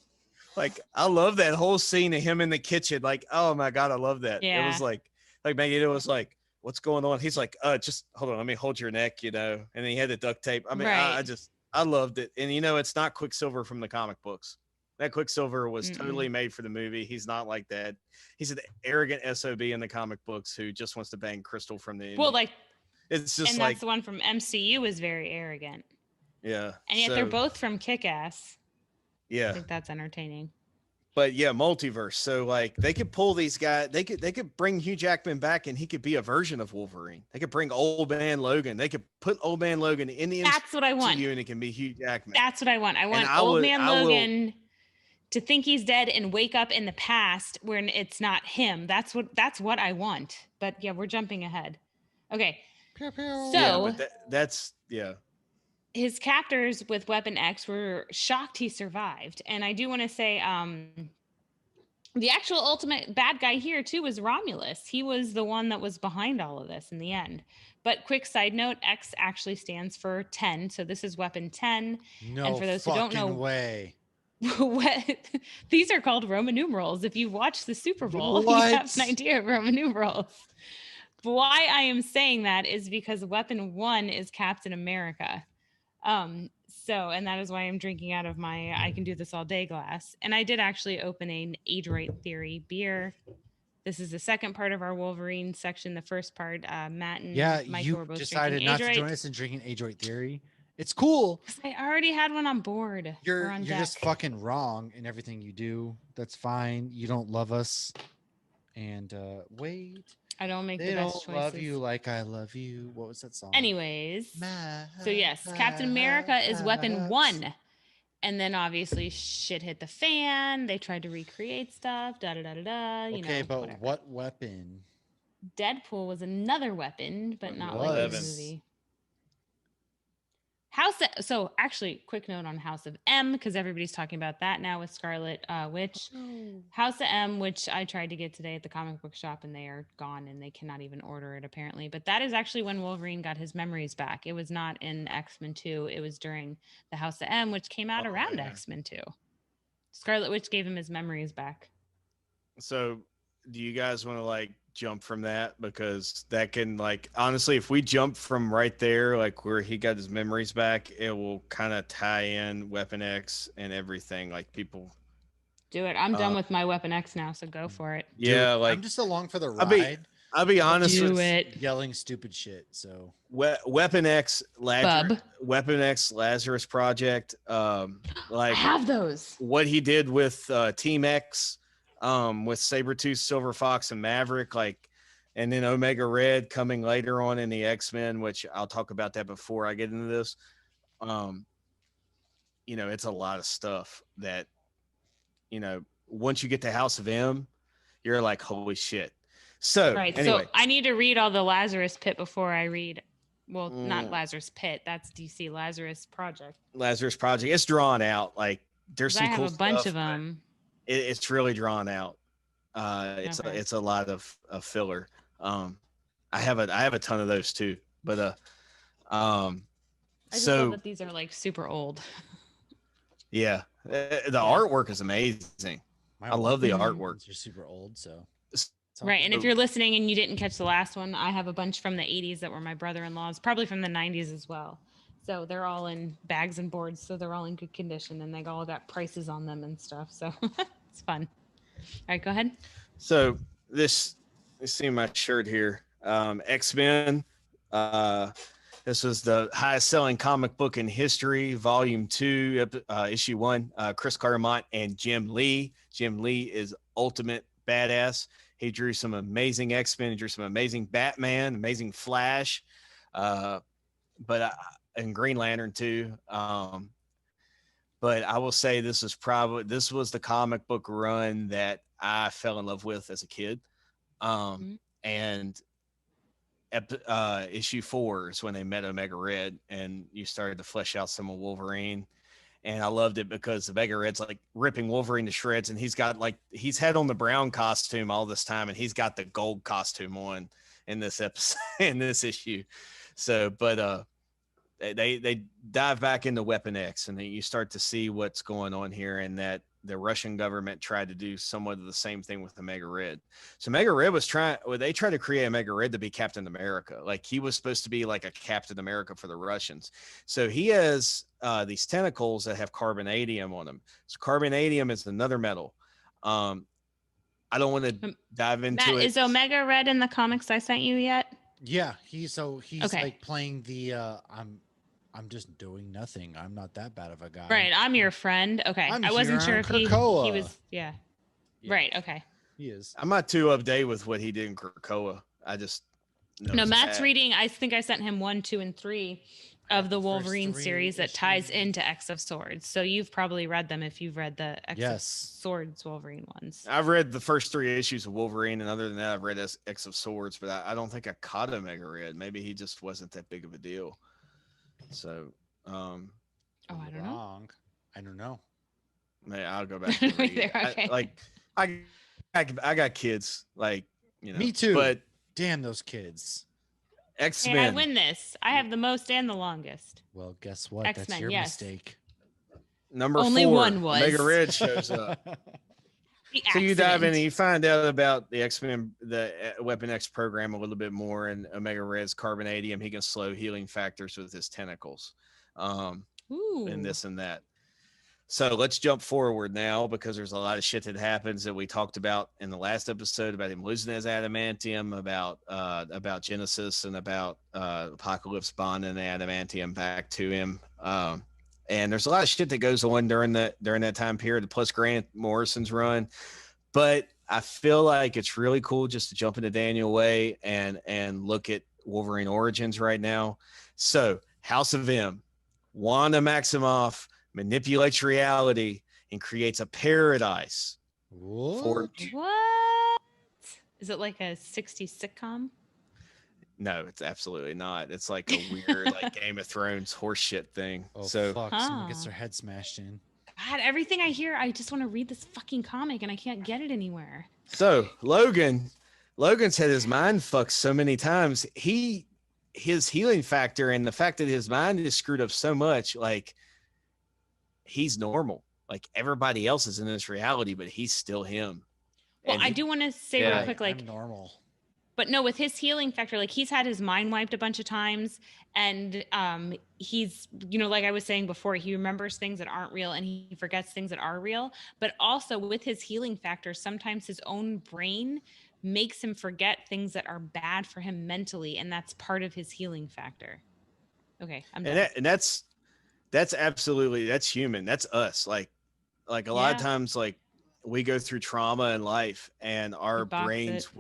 Like I love that whole scene of him in the kitchen. Like, oh my God, I love that. Yeah. It was like Magneto was like, what's going on? He's like, just hold on, let me hold your neck, you know. And then he had the duct tape. I mean, I loved it. And you know, it's not Quicksilver from the comic books. That Quicksilver was totally made for the movie. He's not like that. He's an arrogant SOB in the comic books who just wants to bang Crystal from the. Well, like it's just and like that's the one from MCU is very arrogant. Yeah. And yet they're both from Kick-Ass. Yeah. I think that's entertaining. But yeah, multiverse. So like they could pull these guys. They could bring Hugh Jackman back, and he could be a version of Wolverine. They could bring Old Man Logan. They could put Old Man Logan in the That's what I want. MCU, and it can be Hugh Jackman. That's what I want. I want Old Man Logan to think he's dead and wake up in the past when it's not him. That's what I want. But yeah, we're jumping ahead. Okay. Pew, pew. So yeah, that's his captors with Weapon X were shocked he survived. And I do want to say the actual ultimate bad guy here too was Romulus. He was the one that was behind all of this in the end. But quick side note, X actually stands for 10. So this is Weapon 10. No, and for those who don't know, way. These are called Roman numerals. If you watch the Super Bowl, What? you have an idea of Roman numerals. But why I am saying that is because Weapon 1 is Captain America. And that is why I'm drinking out of my I can do this all day glass. And I did actually open an Adroit Theory beer. This is the second part of our Wolverine section. The first part, Matt and Mike were both decided drinking not Adroit. to join us in drinking Adroit Theory. It's cool. I already had one on board. You're just fucking wrong in everything you do. That's fine. You don't love us. And wait. I don't make they the best don't choices. love you like I love you. What was that song? Anyways, so yes, Captain America is Weapon 1. And then obviously shit hit the fan. They tried to recreate stuff. Okay, but whatever. what weapon? Deadpool was another weapon, but not was? like in the movie. So actually, quick note on House of M, because everybody's talking about that now with Scarlet Witch. House of M, which I tried to get today at the comic book shop, and they are gone, and they cannot even order it apparently. But that is actually when Wolverine got his memories back. It was not in X-Men 2. It was during the House of M, which came out around X-Men 2. Scarlet Witch gave him his memories back. So do you guys want to like jump from that, because that can like honestly, if we jump from right there, like where he got his memories back, it will kind of tie in Weapon X and everything. Like people do it. I'm done with my Weapon X now, so go for it. Yeah, like I'm just along for the ride. I'll be honest do with it. Yelling stupid shit. So Weapon X Lazarus Project, like I have those. What he did with Team X, with Sabretooth, Silver Fox, and Maverick, like, and then Omega Red coming later on in the X-Men, which I'll talk about that before I get into this. It's a lot of stuff that, once you get to House of M, you're like, holy shit. So right. Anyway. So I need to read all the Lazarus Pit before I read. Well, not Lazarus Pit. That's DC Lazarus Project. Lazarus Project. It's drawn out. Like there's some I have cool a bunch stuff, of them. It's really drawn out. It's a lot of filler. I have a ton of those too. But I just love that these are like super old. Yeah, the artwork is amazing. I love the artwork. You're super old, so. Right, and if you're listening and you didn't catch the last one, I have a bunch from the 80s that were my brother-in-law's, probably from the 90s as well. So they're all in bags and boards, so they're all in good condition, and they all got prices on them and stuff. So it's fun. All right, go ahead. So you see my shirt here, X-Men. This was the highest selling comic book in history, Volume 2, Issue 1. Chris Claremont and Jim Lee. Jim Lee is ultimate badass. He drew some amazing X-Men. He drew some amazing Batman, amazing Flash, and Green Lantern too. But I will say this was the comic book run that I fell in love with as a kid. And issue 4 is when they met Omega Red, and you started to flesh out some of Wolverine. And I loved it because Omega Red's like ripping Wolverine to shreds, and he's had on the brown costume all this time, and he's got the gold costume on in this episode, in this issue. So, but they dive back into Weapon X, and then you start to see what's going on here, and that the Russian government tried to do somewhat of the same thing with Omega Red. So Omega Red they tried to create Omega Red to be Captain America. Like he was supposed to be like a Captain America for the Russians. So he has these tentacles that have carbonadium on them. So carbonadium is another metal. I don't want to dive into Matt, it. Is Omega Red in the comics I sent you yet? Yeah, he's okay. Like playing the I'm just doing nothing. I'm not that bad of a guy. Right, I'm your friend. Okay, I wasn't sure if he was. Yeah, Yeah, Right. Okay. he is. I'm not too up to date with what he did in Krakoa. I just know No, it's Matt's bad. reading. I think I sent him 1, 2, and 3 I of have the the first Wolverine 3 series that ties issues. into X of Swords. So you've probably read them if you've read the X of Yes. Swords Wolverine ones. I've read the first 3 issues of Wolverine, and other than that, I've read X of Swords, but I don't think I caught Omega Red. Maybe he just wasn't that big of a deal. So, Oh, I You're don't know. wrong. I don't know. I'll go back and read. Okay. I got kids, like, Me too. But Damn those kids. Hey, I X-Men. win this. I have the most and the longest. Well, guess what? That's X-Men, your yes. mistake. Number Only 4, one was. Omega Red shows up. The So you dive in and accident. you find out about the X-Men, the Weapon X program a little bit more, and Omega Red's carbonadium. He can slow healing factors with his tentacles, Ooh. and this and that. So let's jump forward now, because there's a lot of shit that happens that we talked about in the last episode about him losing his adamantium, about Genesis, and about Apocalypse bonding the adamantium back to him. And there's a lot of shit that goes on during that time period, plus Grant Morrison's run. But I feel like it's really cool just to jump into Daniel Way and look at Wolverine Origins right now. So House of M, Wanda Maximoff manipulates reality and creates a paradise for. What? Is it like a 60s sitcom? No, it's absolutely not. It's like a weird, like Game of Thrones horseshit thing. Oh, So fuck. Someone gets Huh. their head smashed in. God, everything I hear, I just want to read this fucking comic and I can't get it anywhere. So Logan's had his mind fucked so many times. His healing factor and the fact that his mind is screwed up so much, like he's normal. Like everybody else is in this reality, but he's still him. Well, And I he- do want to say Yeah. real quick, like, I'm normal. but no, with his healing factor, like he's had his mind wiped a bunch of times, and he's, like I was saying before, he remembers things that aren't real and he forgets things that are real. But also with his healing factor, sometimes his own brain makes him forget things that are bad for him mentally, and that's part of his healing factor. Okay, I'm done. and that's absolutely, that's human. That's us. Like a lot of Yeah. times, like we go through trauma in life and our box brains it.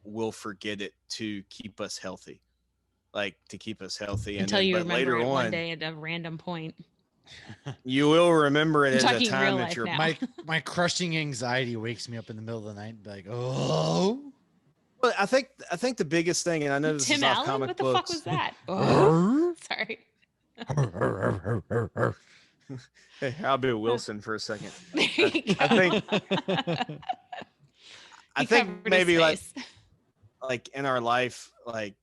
will forget it to keep us healthy. And Until then, you but remember later it one on, day at a random point. you will remember it I'm at a talking time real that life you're now. My crushing anxiety wakes me up in the middle of the night and be like, oh. Well, I think the biggest thing, and I know this Tim is off Allen? comic What the books. fuck was that? Oh, sorry. Hey, I'll be Wilson for a second. There you go. I think He I think covered his maybe face. like in our life, like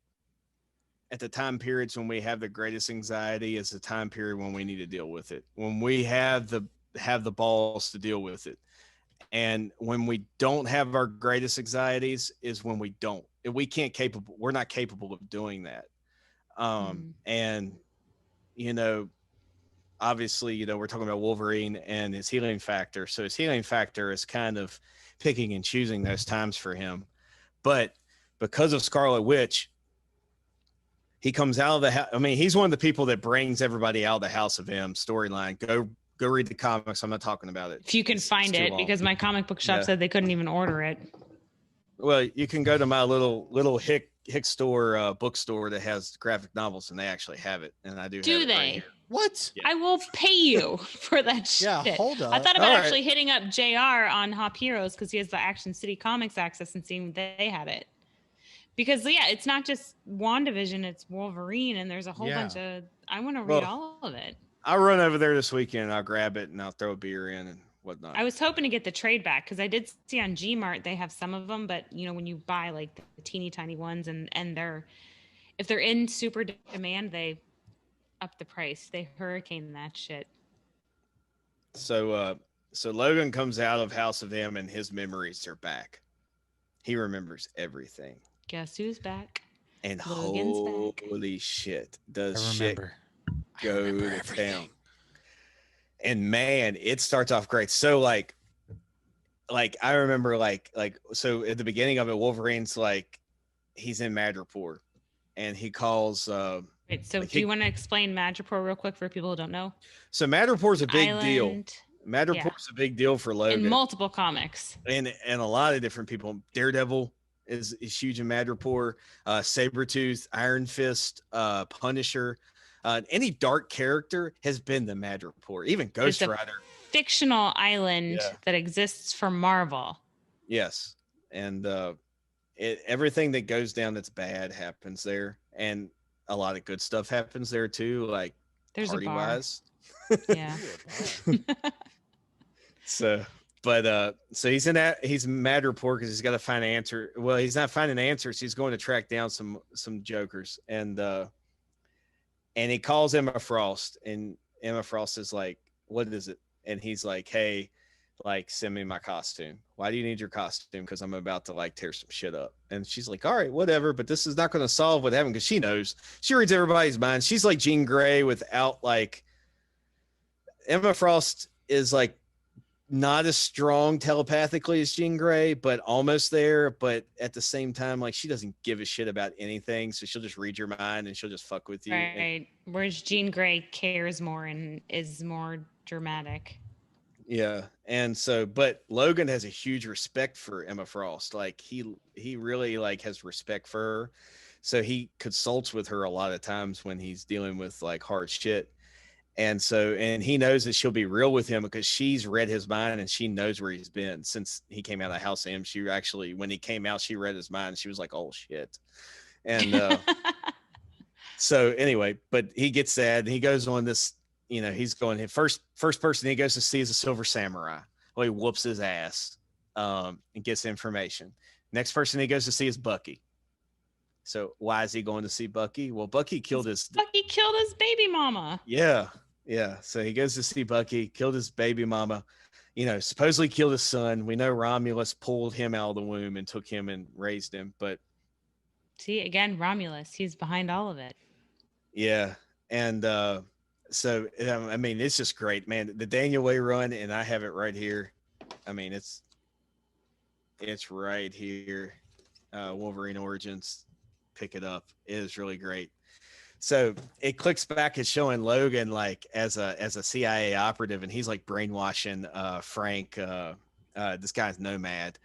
at the time periods when we have the greatest anxiety is the time period when we need to deal with it. When we have the balls to deal with it. And when we don't have our greatest anxieties is when we don't. We're not capable of doing that. And obviously, we're talking about Wolverine and his healing factor. So his healing factor is kind of picking and choosing those times for him. But because of Scarlet Witch, he comes out of the house. I mean, he's one of the people that brings everybody out of the House of M storyline. Go read the comics. I'm not talking about it. If you can find too it, long. because my comic book shop Yeah. said they couldn't even order it. Well, you can go to my little hick store bookstore that has graphic novels, and they actually have it. And I do. Do have it right they? here. What? Yeah. I will pay you for that shit. Yeah, hold up. I thought about All right. actually hitting up JR on Hop Heroes because he has the Action City Comics access and seeing if they had it. Because it's not just WandaVision, it's Wolverine, and there's a whole bunch of. I want to read all of it. I'll run over there this weekend. I'll grab it and I'll throw a beer in and whatnot. I was hoping to get the trade back because I did see on Gmart they have some of them, but when you buy like the teeny tiny ones and if they're in super demand, they up the price. They hurricane that shit. So Logan comes out of House of M and his memories are back. He remembers everything. Guess who's back? And Logan's back. holy shit, I does shit remember. go to town. And man, it starts off great. So like I remember so at the beginning of it, Wolverine's like he's in Madripoor and he calls Wait, so like do you want to explain Madripoor real quick for people who don't know? so Madripoor is a big deal. Island. Yeah. Madripoor's a big deal for In Logan. multiple comics. And a lot of different people. Daredevil is huge in Madripoor. Sabretooth, Iron Fist, Punisher. Any dark character has been the Madripoor. Even Ghost It's a Rider. fictional island Yeah. that exists for Marvel. Yes. And everything that goes down that's bad happens there. And a lot of good stuff happens there too, like There's a bar. party-wise. Yeah. So he's Madripoor because he's got to find an answer. Well, he's not finding answers. He's going to track down some jokers, and he calls Emma Frost, and Emma Frost is like, "What is it?" And he's like, "Hey, like, send me my costume. Why do you need your costume? Because I'm about to like tear some shit up." And she's like, "All right, whatever." But this is not going to solve what happened because she knows. She reads everybody's mind. She's like Jean Grey without like. Emma Frost is like not as strong telepathically as Jean Grey, but almost there. But at the same time, like, she doesn't give a shit about anything. So she'll just read your mind and she'll just fuck with you. Right. Whereas Jean Grey cares more and is more dramatic. Yeah. And so, but Logan has a huge respect for Emma Frost. Like he really like has respect for her. So he consults with her a lot of times when he's dealing with like hard shit. And so, and he knows that she'll be real with him because she's read his mind and she knows where he's been since he came out of the house. And she actually, when he came out, she read his mind and she was like, "Oh shit." And so anyway, but he gets that and he goes on this, he's going, first person he goes to see is a Silver Samurai. Well, he whoops his ass and gets information. Next person he goes to see is Bucky. So why is he going to see Bucky? Well, Bucky killed his baby mama. Yeah. Yeah. So he goes to see Bucky, killed his baby mama, supposedly killed his son. We know Romulus pulled him out of the womb and took him and raised him. But see, again, Romulus, he's behind all of it. Yeah. And so, I mean, it's just great, man. The Daniel Way run, and I have it right here. I mean, it's right here. Wolverine Origins. Pick it up. It is really great. So it clicks back. It's showing Logan like as a CIA operative, and he's like brainwashing Frank. This guy's Nomad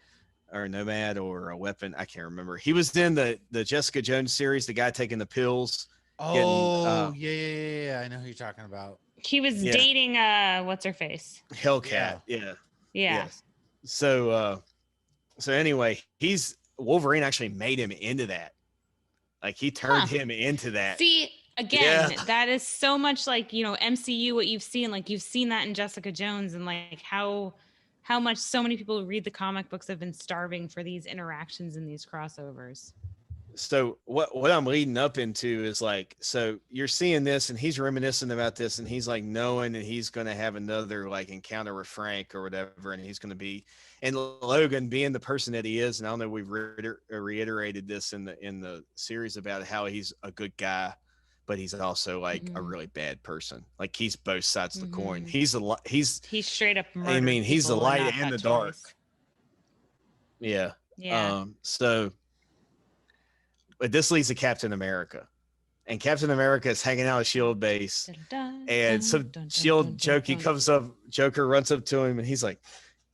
or a weapon. I can't remember. He was in the Jessica Jones series. The guy taking the pills. Oh, yeah. I know who you're talking about. He was dating what's her face? Hellcat. Yeah. Yes. So anyway, Wolverine actually made him into that. Like he turned him into that. See, again, that is so much like, MCU, what you've seen, like you've seen that in Jessica Jones, and like how much so many people who read the comic books have been starving for these interactions and these crossovers. So what I'm leading up into is like, so you're seeing this and he's reminiscing about this and he's like knowing that he's going to have another like encounter with Frank or whatever. And he's going to be, and Logan being the person that he is. And I don't know, we've reiterated this in the series about how he's a good guy, but he's also like a really bad person. Like he's both sides of the coin. He's straight up. I mean, he's the light and the dark. Yeah. Yeah. But this leads to Captain America. And Captain America is hanging out at SHIELD base. And some SHIELD Joker runs up to him and he's like,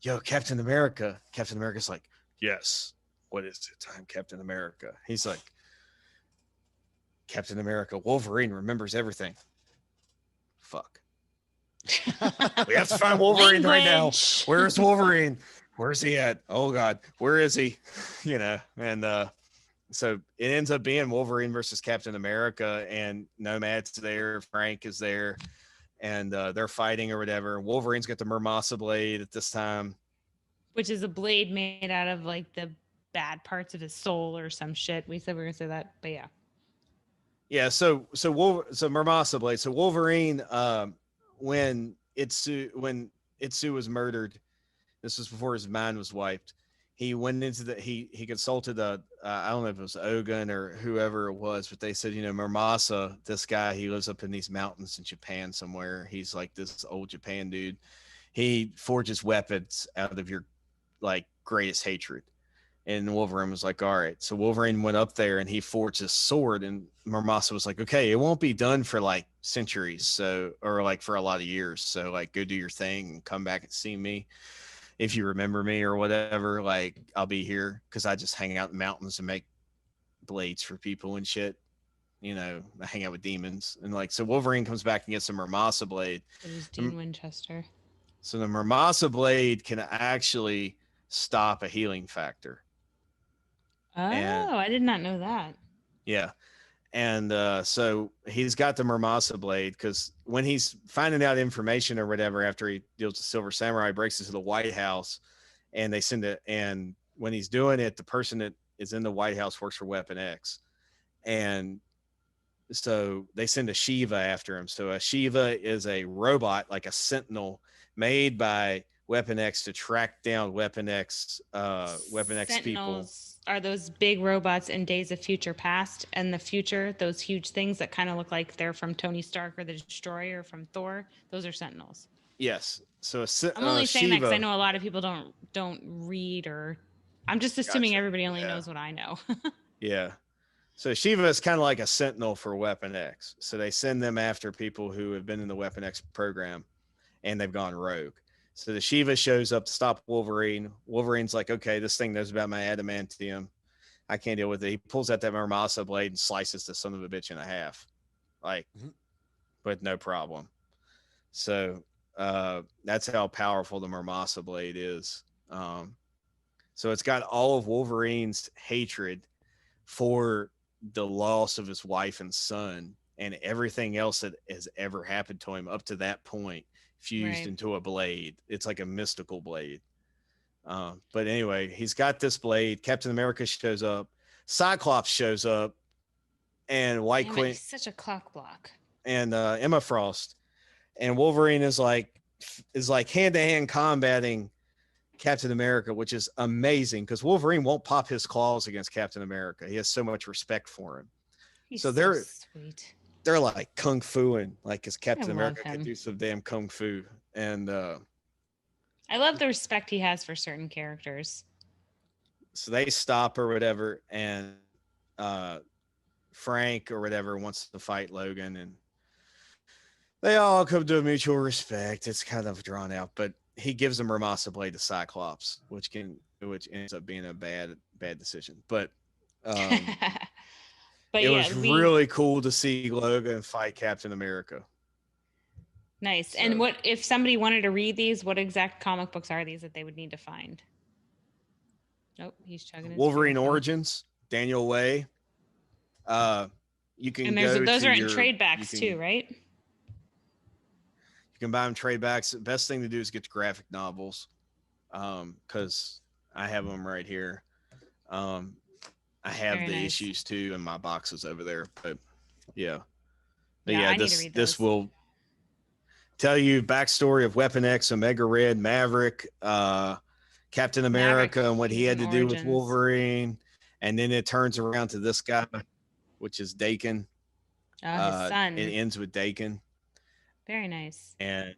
"Yo, Captain America." Captain America's like, "Yes. What is it? I'm Captain America." He's like, "Captain America, Wolverine remembers everything." Fuck. We have to find Wolverine right now. Where's Wolverine? Where's he at? Oh God, where is he? And so it ends up being Wolverine versus Captain America, and Nomad's there, Frank is there, and they're fighting or whatever. Wolverine's got the Murmasa blade at this time, which is a blade made out of like the bad parts of his soul or some shit. We said we were gonna say that, but yeah. Yeah, so Murmasa blade. So Wolverine, when Itsu was murdered, this was before his mind was wiped. He went into he consulted I don't know if it was Ogun or whoever it was, but they said, Murmasa, this guy, he lives up in these mountains in Japan somewhere. He's like this old Japan dude. He forges weapons out of your like greatest hatred. And Wolverine was like, all right. So Wolverine went up there and he forged his sword. And Murmasa was like, okay, it won't be done for like centuries. So, or like for a lot of years. So, like, go do your thing and come back and see me. If you remember me or whatever, like, I'll be here because I just hang out in the mountains and make blades for people and shit. I hang out with demons. And like, so Wolverine comes back and gets a Murmasa blade. It was The- Dean Winchester. So the Murmasa blade can actually stop a healing factor. And Oh, I did not know that. yeah. And so he's got the Murmasa blade because when he's finding out information or whatever after he deals with Silver Samurai, breaks into the White House and they send it. And when he's doing it, the person that is in the White House works for Weapon X. And so they send a Shiva after him. So a Shiva is a robot, like a sentinel made by Weapon X to track down Weapon X people. Sentinels are those big robots in Days of Future Past and the future, those huge things that kind of look like they're from Tony Stark or the Destroyer from Thor. Those are Sentinels. Yes. So I'm only saying that because I Shiva. know a lot of people don't read, or I'm just assuming Gotcha. everybody only Yeah. knows what I know. Yeah. So Shiva is kind of like a sentinel for Weapon X. So they send them after people who have been in the Weapon X program and they've gone rogue. So the Shiva shows up to stop Wolverine. Wolverine's like, okay, this thing knows about my adamantium. I can't deal with it. He pulls out that Murmasa blade and slices the son of a bitch in half, like, but no problem. So that's how powerful the Murmasa blade is. So it's got all of Wolverine's hatred for the loss of his wife and son and everything else that has ever happened to him up to that point fused into a blade. It's like a mystical blade. But anyway, he's got this blade. Captain America shows up. Cyclops shows up. And White Queen. He's such a cock block. And Emma Frost. And Wolverine is like hand-to-hand combating Captain America, which is amazing because Wolverine won't pop his claws against Captain America. He has so much respect for him. He's so sweet. They're like kung fuing, like because Captain America could do some damn kung fu. And I love the respect he has for certain characters. So they stop or whatever, and Frank or whatever wants to fight Logan, and they all come to a mutual respect. It's kind of drawn out, but he gives a Murmasa blade to Cyclops, which ends up being a bad decision. But it was really cool to see Logan fight Captain America. Nice. So, and what if somebody wanted to read these? What exact comic books are these that they would need to find? Nope, he's chugging. Wolverine Origins, Daniel Way. You can and those are in trade backs too, right? You can buy them trade backs. The best thing to do is get the graphic novels, because I have them right here. I have the issues too in my boxes over there, but yeah. But yeah, this will tell you backstory of Weapon X, Omega Red, Maverick, Captain America, and what he had to do with Wolverine. And then it turns around to this guy, which is Dakin. His son. It ends with Dakin. Very nice. And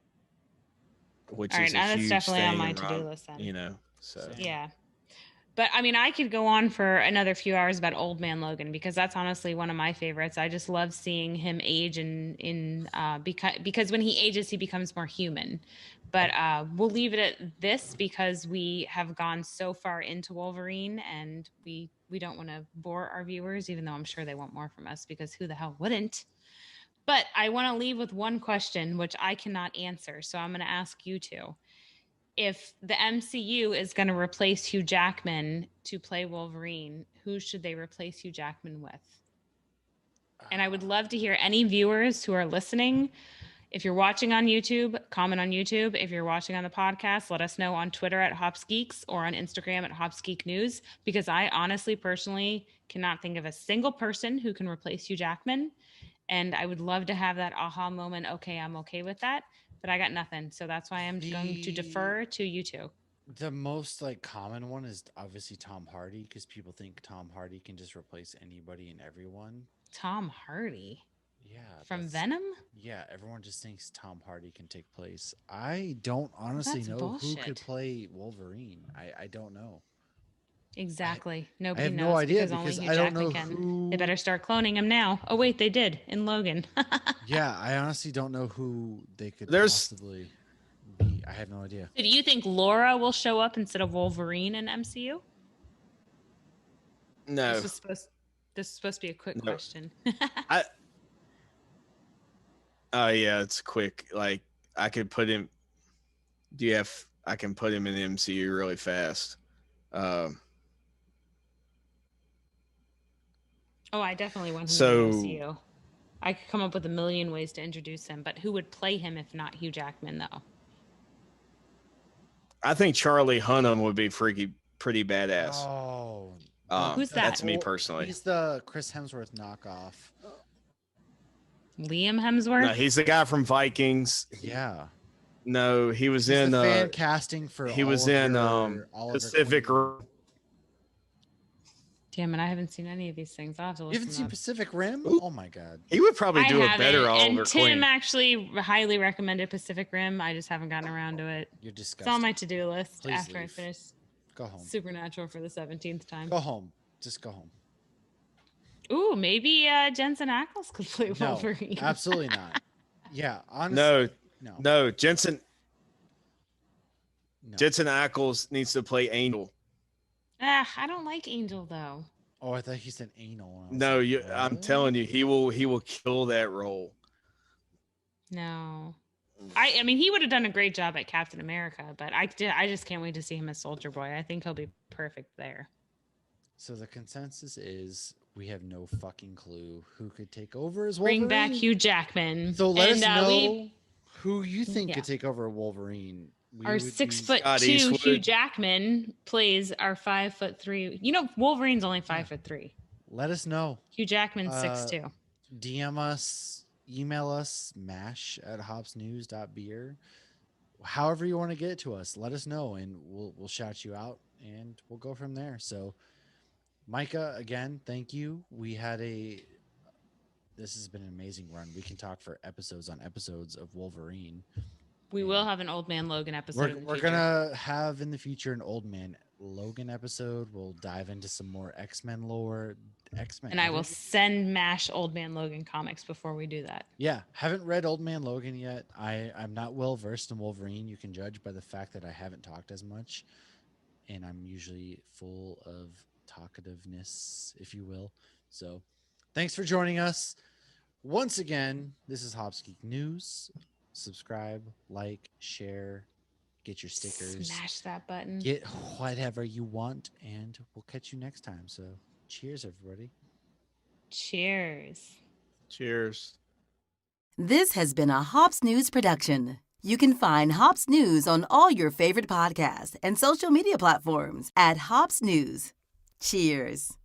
which all is right, a huge that's definitely thing on my to-do list then. So yeah. But I mean, I could go on for another few hours about Old Man Logan because that's honestly one of my favorites. I just love seeing him age because when he ages, he becomes more human. But we'll leave it at this because we have gone so far into Wolverine and we don't want to bore our viewers, even though I'm sure they want more from us because who the hell wouldn't? But I want to leave with one question, which I cannot answer. So I'm going to ask you two. If the MCU is going to replace Hugh Jackman to play Wolverine, who should they replace Hugh Jackman with? And I would love to hear any viewers who are listening. If you're watching on YouTube, comment on YouTube. If you're watching on the podcast, let us know on Twitter at HopsGeeks or on Instagram at HopsGeekNews, because I honestly, personally cannot think of a single person who can replace Hugh Jackman. And I would love to have that aha moment. Okay, I'm okay with that. But I got nothing. So that's why I'm going to defer to you two. The most common one is obviously Tom Hardy, because people think Tom Hardy can just replace anybody and everyone. Tom Hardy? Yeah. From Venom? Yeah, everyone just thinks Tom Hardy can take place. I don't honestly know who could play Wolverine. I don't know. Exactly. I Nobody have knows no idea because only because Hugh I don't Jackman know can. who. They better start cloning him now. Oh wait, they did in Logan. Yeah, I honestly don't know who they could There's- possibly be. I have no idea. So do you think Laura will show up instead of Wolverine in MCU? No, This was supposed to be a quick No. question. I. Oh yeah, it's quick. Like I could put him. I can put him in the MCU really fast. Um, Oh, I definitely want him So- in the MCU. I could come up with a million ways to introduce him, but who would play him if not Hugh Jackman, though? I think Charlie Hunnam would be pretty badass. Oh, Who's That's that? me personally. He's the Chris Hemsworth knockoff. Liam Hemsworth? No, he's the guy from Vikings. Yeah, No, he was he's in the fan casting for. he all was of in your- all of your Pacific Queen- Rim. Damn it, I haven't seen any of these things. I'll have to You look haven't them seen up. Pacific Rim? Ooh. Oh my god. He would probably do I a better haven't, Oliver and Tim Queen. actually highly recommended Pacific Rim. I just haven't gotten around to it. You're It's disgusting. on my to-do list Please after I leave. finish Go home. Supernatural for the 17th time. Go home. Just go home. Ooh, maybe Jensen Ackles could play No, Wolverine. absolutely not. Yeah, honestly. No, No. no, Jensen No. Ackles needs to play Angel. I don't like Angel though. Oh, I thought he said anal. I was No, like, I'm what? telling you, he will kill that role. No. I mean, he would have done a great job at Captain America, but I just can't wait to see him as Soldier Boy. I think he'll be perfect there. So the consensus is we have no fucking clue who could take over as Wolverine. Bring back Hugh Jackman. So let us know we- who you think Yeah. could take over Wolverine. We Our would 6'2" Scott Hugh Eastwood. Jackman plays our 5'3". You know, Wolverine's only 5'3". Let us know. Hugh Jackman's Uh, 6'2". DM us, email us, mash@hopsnews.beer. However you want to get it to us, let us know and we'll shout you out and we'll go from there. So Micah, again, thank you. This has been an amazing run. We can talk for episodes on episodes of Wolverine. We will have an Old Man Logan episode. in the We're future. gonna have in the future an Old Man Logan episode. We'll dive into some more X-Men lore. X-Men. And I will send Mash Old Man Logan comics before we do that. Yeah, haven't read Old Man Logan yet. I'm not well versed in Wolverine. You can judge by the fact that I haven't talked as much, and I'm usually full of talkativeness, if you will. So, thanks for joining us once again. This is Hops Geek News. Subscribe, like, share, get your stickers, Smash that button. get whatever you want, and we'll catch you next time. So, cheers, everybody. Cheers. Cheers. This has been a Hops News production. You can find Hops News on all your favorite podcasts and social media platforms at Hops News. Cheers.